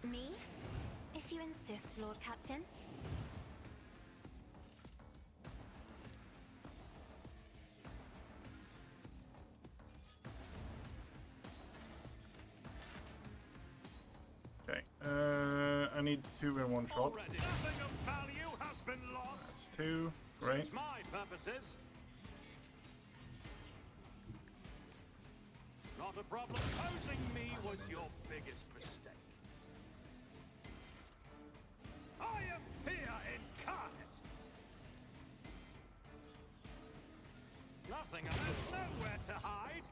Me? If you insist, Lord Captain. Okay. I need 2 in one shot. already. Nothing of value has been lost. That's 2. Great. Suits my purposes. Not a problem. Opposing me was your biggest mistake. I am fear incarnate. Nothing. There's nowhere to hide.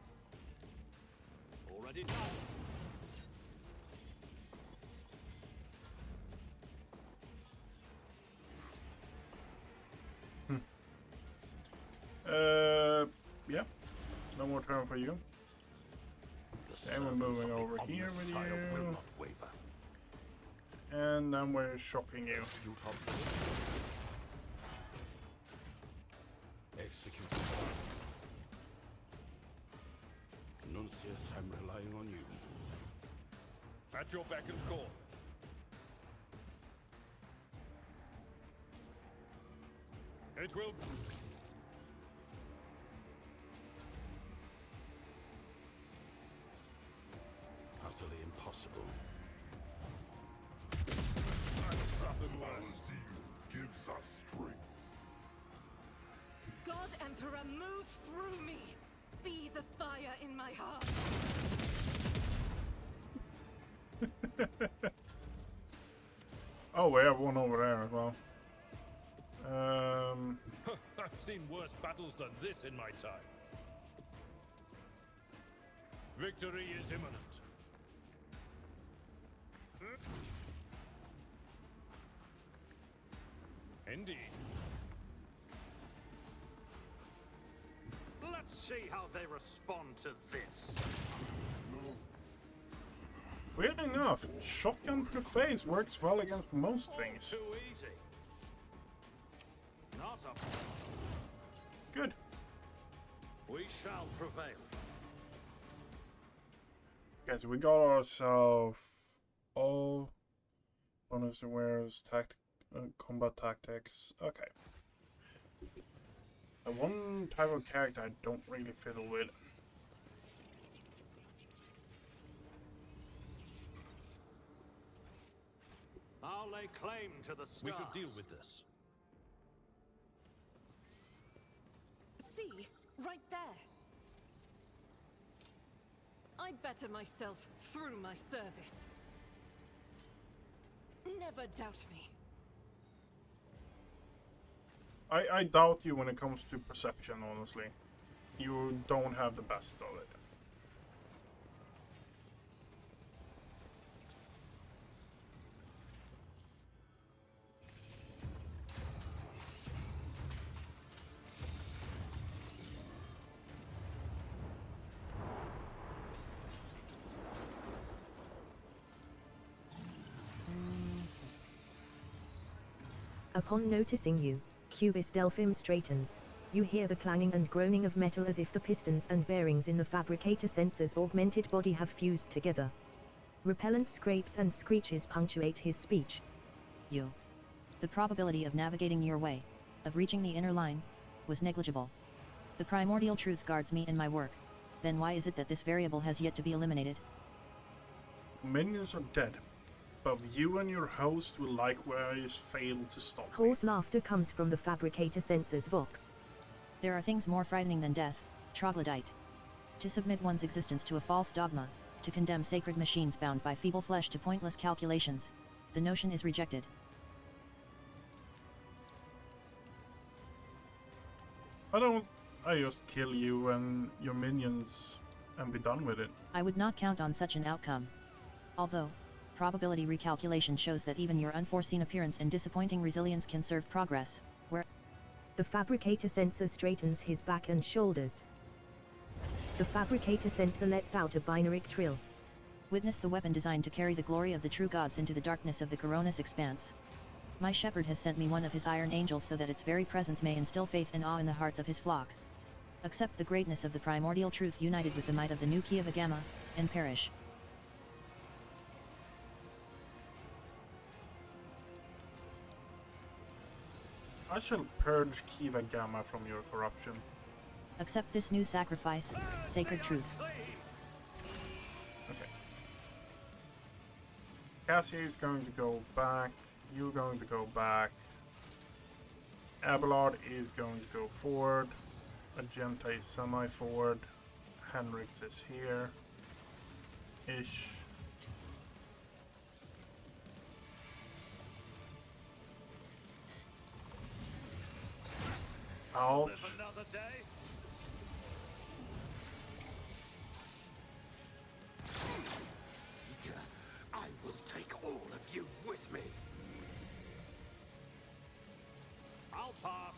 Already done. Yeah. No more turn for you. Okay, we're moving over here with you. And then we're shocking you. Execute. Nuncius, I'm relying on you. At your beck and call. It will. Utterly impossible. Gives us strength. God Emperor, move through me. Be the fire in my heart. Oh, we have one over there as well. I've seen worse battles than this in my time. Victory is imminent. Indeed. Let's see how they respond to this. Weird enough, shotgun to the face works well against most things. Too easy. Not a. Good. We shall prevail. Okay, so we got ourselves all bonus awareness, combat tactics. Okay. The one type of character I don't really fiddle with. I'll lay claim to the stars. We should deal with this. See, right there. I better myself through my service. Never doubt me. I doubt you when it comes to perception, honestly. You don't have the best of it. Upon noticing you, Cubis Delphim straightens. You hear the clanging and groaning of metal as if the pistons and bearings in the fabricator sensor's augmented body have fused together. Repellent scrapes and screeches punctuate his speech. You. The probability of navigating your way, of reaching the inner line, was negligible. The primordial truth guards me in my work. Then why is it that this variable has yet to be eliminated? Minions are dead. Both you and your host will likewise fail to stop me. Hoarse laughter comes from the fabricator sensor's vox. There are things more frightening than death, troglodyte. To submit one's existence to a false dogma, to condemn sacred machines bound by feeble flesh to pointless calculations, the notion is rejected. I just kill you and your minions and be done with it. I would not count on such an outcome. Although, probability recalculation shows that even your unforeseen appearance and disappointing resilience can serve progress, where The fabricator sensor straightens his back and shoulders. The fabricator sensor lets out a binary trill. witness the weapon designed to carry the glory of the true gods into the darkness of the Coronis expanse. My shepherd has sent me one of his iron angels so that its very presence may instill faith and awe in the hearts of his flock. Accept the greatness of the primordial truth united with the might of the new Kiev Gamma, and perish. I shall purge Kiva Gamma from your corruption. Accept this new sacrifice, sacred truth. Okay. Cassie is going to go back. You're going to go back. Abelard is going to go forward. Magenta is semi-forward. Henrix is here. Ish. Ouch. Live another day? I will take all of you with me. I'll pass.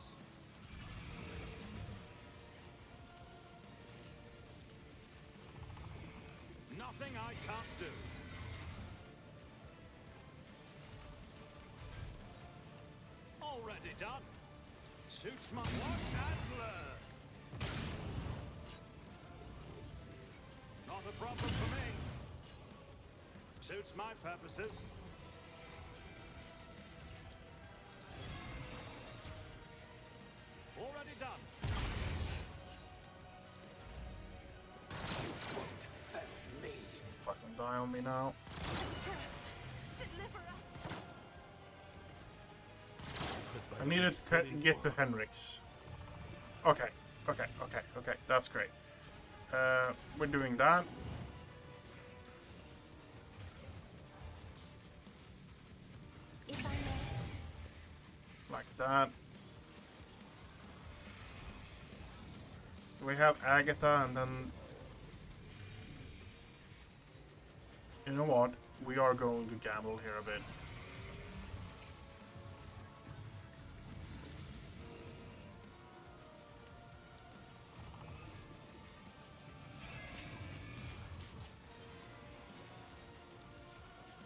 Nothing I can't do. Already done. Suits my watch and learn. Not a problem for me. Suits my purposes. Already done. Won't fail me. Fucking die on me now. I needed to get to Henrix. Okay, that's great. We're doing that. If I may. Like that. We have Agatha and then... You know what? We are going to gamble here a bit.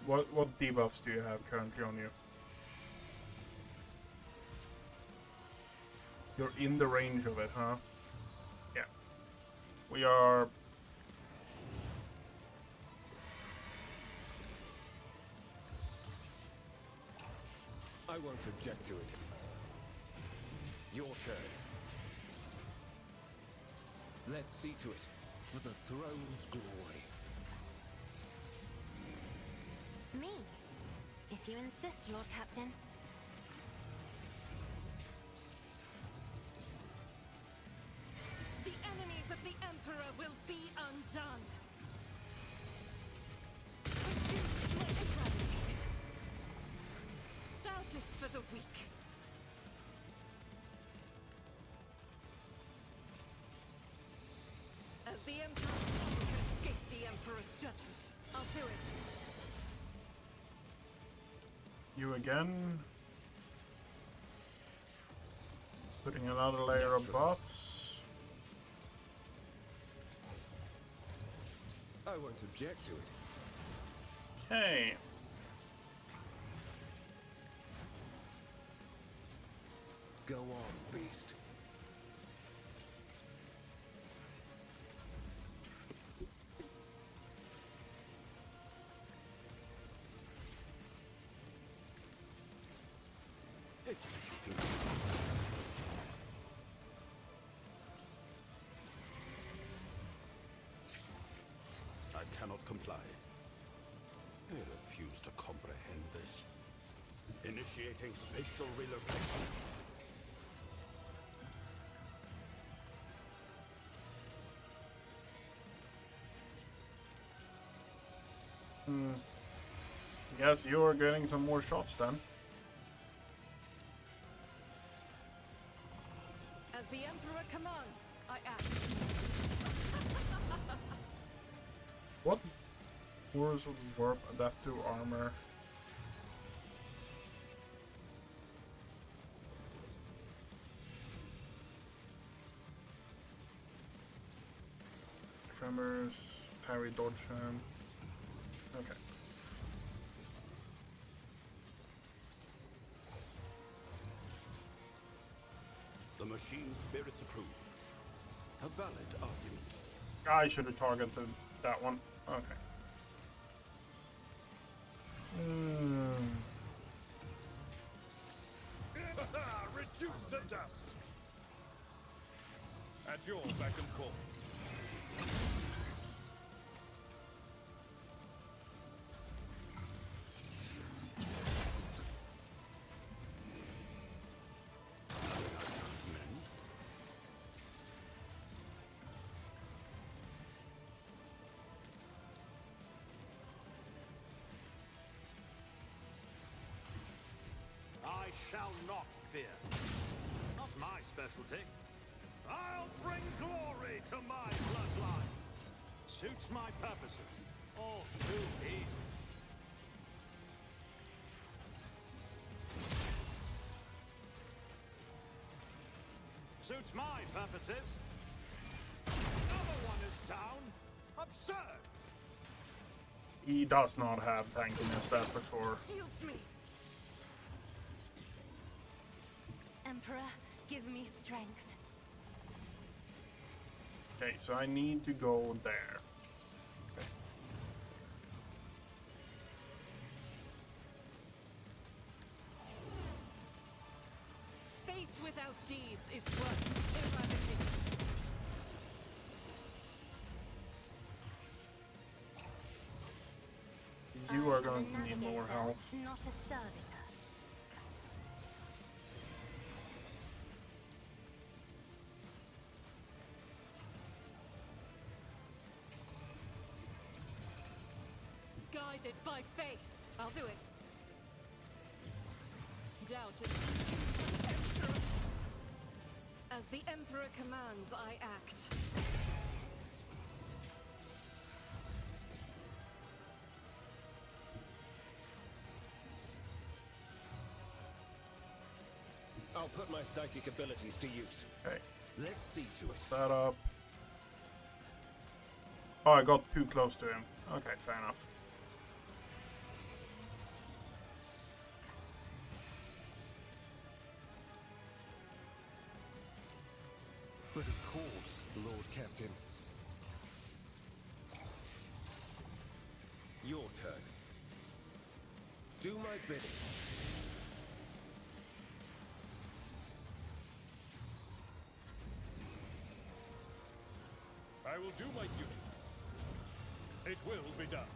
What debuffs do you have currently on you? You're in the range of it, huh? Yeah. We are... I won't object to it. Your turn. Let's see to it, for the throne's glory. Me? If you insist, Lord Captain. The enemies of the Emperor will be undone. Refuse not eradicated. Doubt is for the weak. As the Emperor can escape the Emperor's judgment. I'll do it. You again. Putting another layer of buffs. I won't object to it. Okay. Go on, beast. I cannot comply. I refuse to comprehend this. Initiating spatial relocation. Guess you're getting some more shots then. As the Emperor commands, I act. What? Horrors of warp, adapt to armor. Tremors, parry, dodge fan. Okay. The machine spirits approve. A valid argument. I should have targeted that one. Okay. Reduced to dust. At your beck and call. I shall not fear. Not my specialty. I'll bring glory to my bloodline. Suits my purposes. All too easy. Suits my purposes. Another one is down. Absurd. He does not have tankiness, that's for sure. Shields me. Emperor, give me strength. Okay, so I need to go there. Okay. Faith without deeds is worth eradicating. You are I am going a to need more navigator, health. not a servitor. Guided by faith. I'll do it. Doubt is as the Emperor commands, I act. I'll put my psychic abilities to use. Okay, Let's see to it. that up. Oh, I got too close to him. Okay, fair enough. But of course, Lord Captain. Your turn. Do my bidding. I will do my duty. It will be done.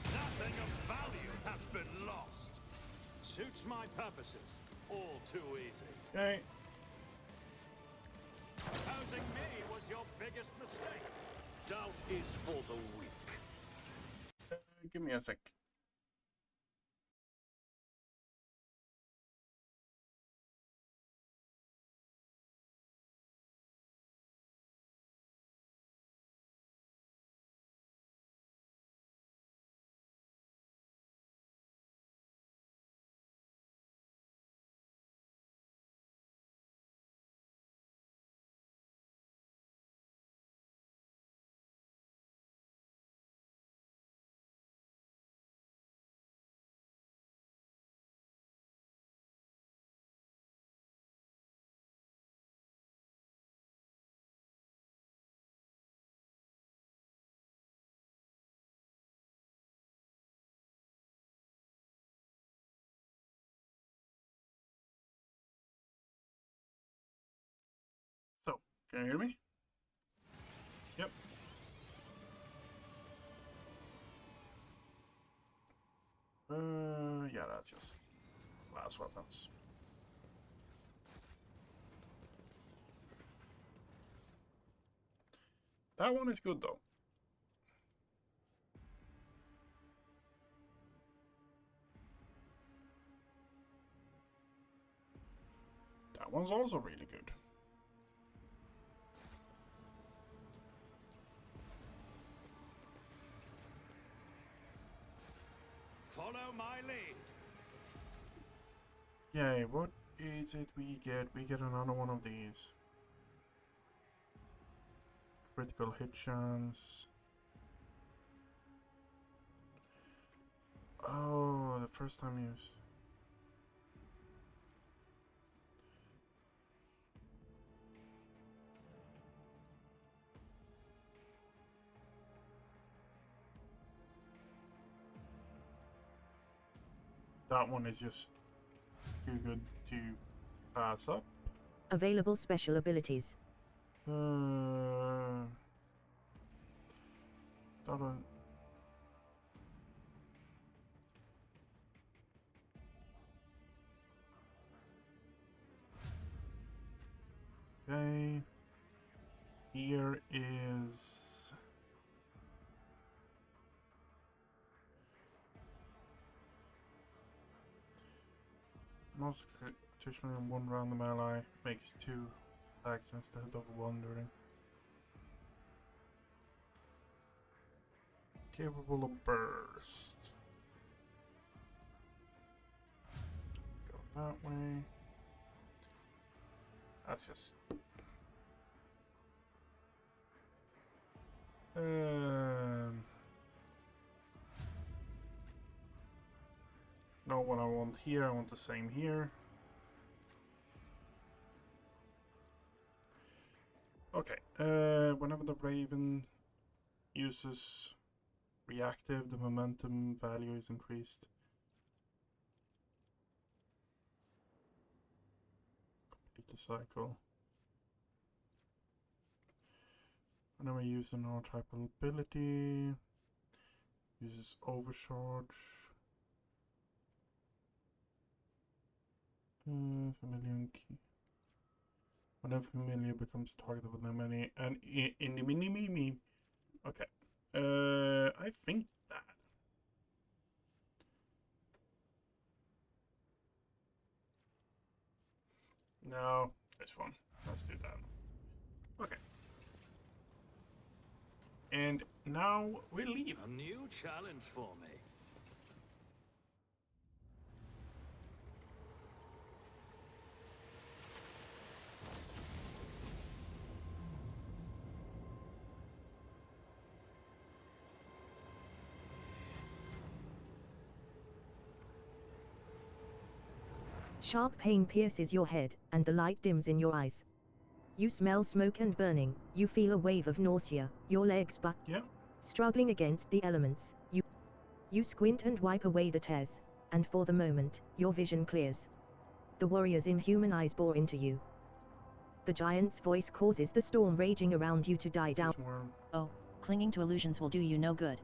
Nothing of value has been lost. Suits my purposes. All too easy. Okay. Opposing me was your biggest mistake. Doubt is for the weak. Give me a sec. So, can you hear me? Yep. Yeah, that's just glass weapons. That one is good though. That one's also really good. Follow my lead. Yay, what is it we get? We get another one of these. Critical hit chance. Oh, the first time use. That one is just too good to pass up. Available special abilities. That one. Okay. Here is most traditionally in one random ally makes 2 attacks instead of 1 during. Capable of burst. Go that way. That's just not what I want here. I want the same here. Okay. Whenever the Raven uses reactive, the momentum value is increased. Complete the cycle. Whenever you use an archetypal ability, uses overcharge. Familiar key. Whenever familiar becomes target of the many and in the mini. Okay. I think that. No, this one. Let's do that. Okay. And now we leave. A new challenge for me. Sharp pain pierces your head, and the light dims in your eyes. You smell smoke and burning, you feel a wave of nausea, your legs buck. Yeah. Struggling against the elements, you squint and wipe away the tears, and for the moment, your vision clears. The warrior's inhuman eyes bore into you. The giant's voice causes the storm raging around you to die down. Oh, clinging to illusions will do you no good.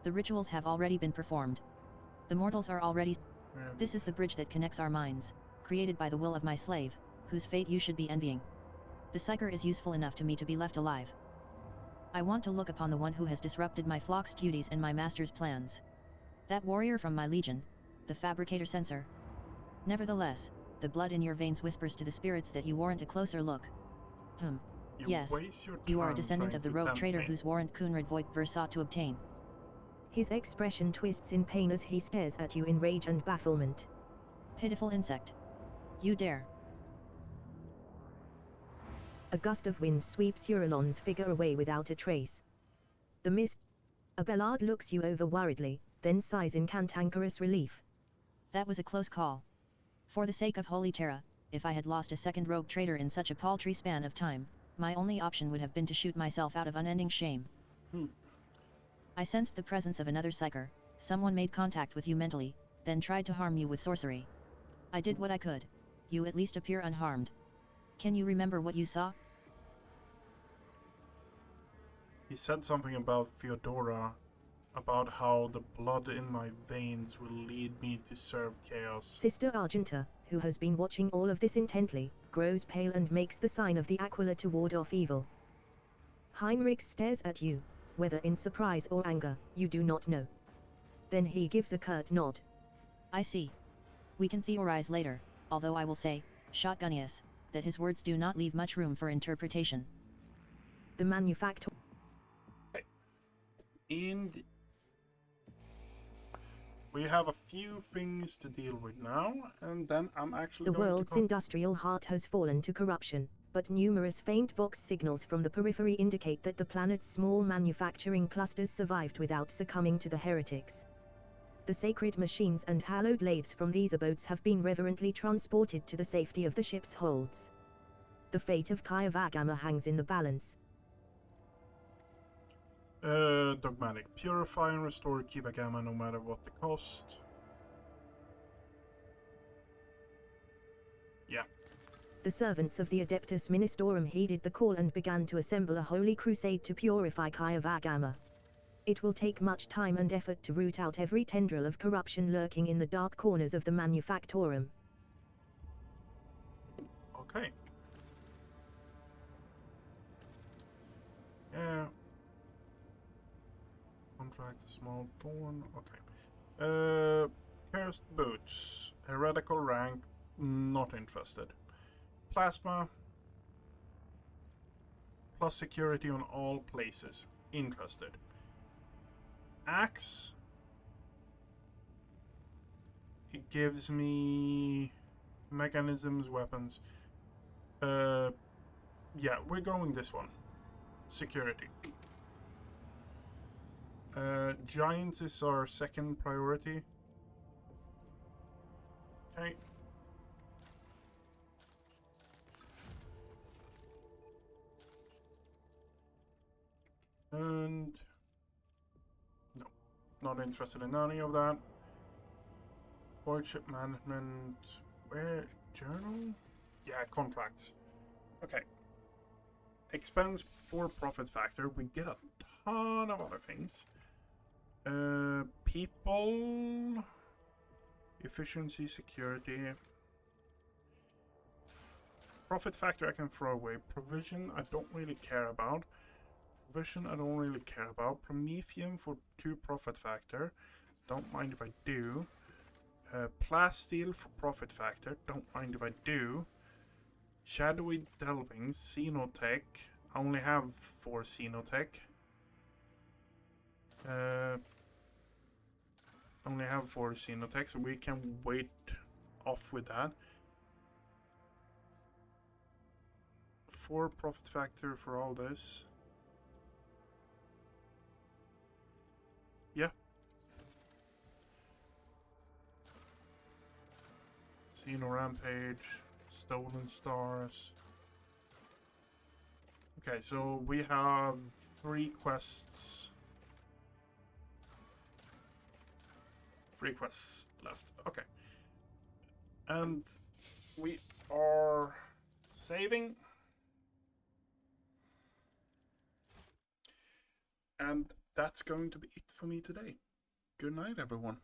The rituals have already been performed. The mortals are already... This is the bridge that connects our minds, created by the will of my slave, whose fate you should be envying. The Psyker is useful enough to me to be left alive. I want to look upon the one who has disrupted my flock's duties and my master's plans. That warrior from my legion, the fabricator censor. Nevertheless, the blood in your veins whispers to the spirits that you warrant a closer look. Yes, you are a descendant of the rogue traitor whose warrant Kunrad Voigt sought to obtain. His expression twists in pain as he stares at you in rage and bafflement. Pitiful insect. You dare. A gust of wind sweeps Eurolon's figure away without a trace. The mist... Abelard looks you over worriedly, then sighs in cantankerous relief. That was a close call. For the sake of Holy Terra, if I had lost a second rogue traitor in such a paltry span of time, my only option would have been to shoot myself out of unending shame. I sensed the presence of another Psyker. Someone made contact with you mentally, then tried to harm you with sorcery. I did what I could. You at least appear unharmed. Can you remember what you saw? He said something about Theodora about how the blood in my veins will lead me to serve chaos. Sister Argenta, who has been watching all of this intently, grows pale and makes the sign of the Aquila to ward off evil. Heinrich stares at you, whether in surprise or anger, you do not know. Then he gives a curt nod. I see. We can theorize later, although I will say, Shotgunius, that his words do not leave much room for interpretation. The manufacturer. And we have a few things to deal with now, and then I'm actually The going world's to industrial heart has fallen to corruption, but numerous faint Vox signals from the periphery indicate that the planet's small manufacturing clusters survived without succumbing to the heretics. The sacred machines and hallowed lathes from these abodes have been reverently transported to the safety of the ship's holds. The fate of Kayavagama hangs in the balance. Dogmatic. Purify and restore Kivagama no matter what the cost. Yeah. The servants of the Adeptus Ministorum heeded the call and began to assemble a holy crusade to purify Kayavagama. It will take much time and effort to root out every tendril of corruption lurking in the dark corners of the Manufactorum. Okay. Yeah. Contract a small thorn. Okay. Cursed boots. Heretical rank. Not interested. Plasma. Plus security on all places. Interested. Axe. It gives me mechanisms, weapons. Yeah, we're going this one. Security. Giants is our second priority. Okay. And no, not interested in any of that. Void ship management. Where? Journal? Yeah, contracts. Okay. Expense for profit factor. We get a ton of other things. People. Efficiency, security. Profit factor I can throw away. Provision I don't really care about. Provision I don't really care about. Promethium for 2 profit factor. Don't mind if I do. Plasteel for profit factor. Don't mind if I do. Shadowy Delvings, Xenotech. I only have 4 Xenotech. Only have 4 Xenotech, so we can wait off with that. 4 profit factor for all this. Yeah. Xeno Rampage. Stolen Stars. Okay, so we have 3 quests. 3 quests left. Okay. And we are saving. And that's going to be it for me today. Good night, everyone.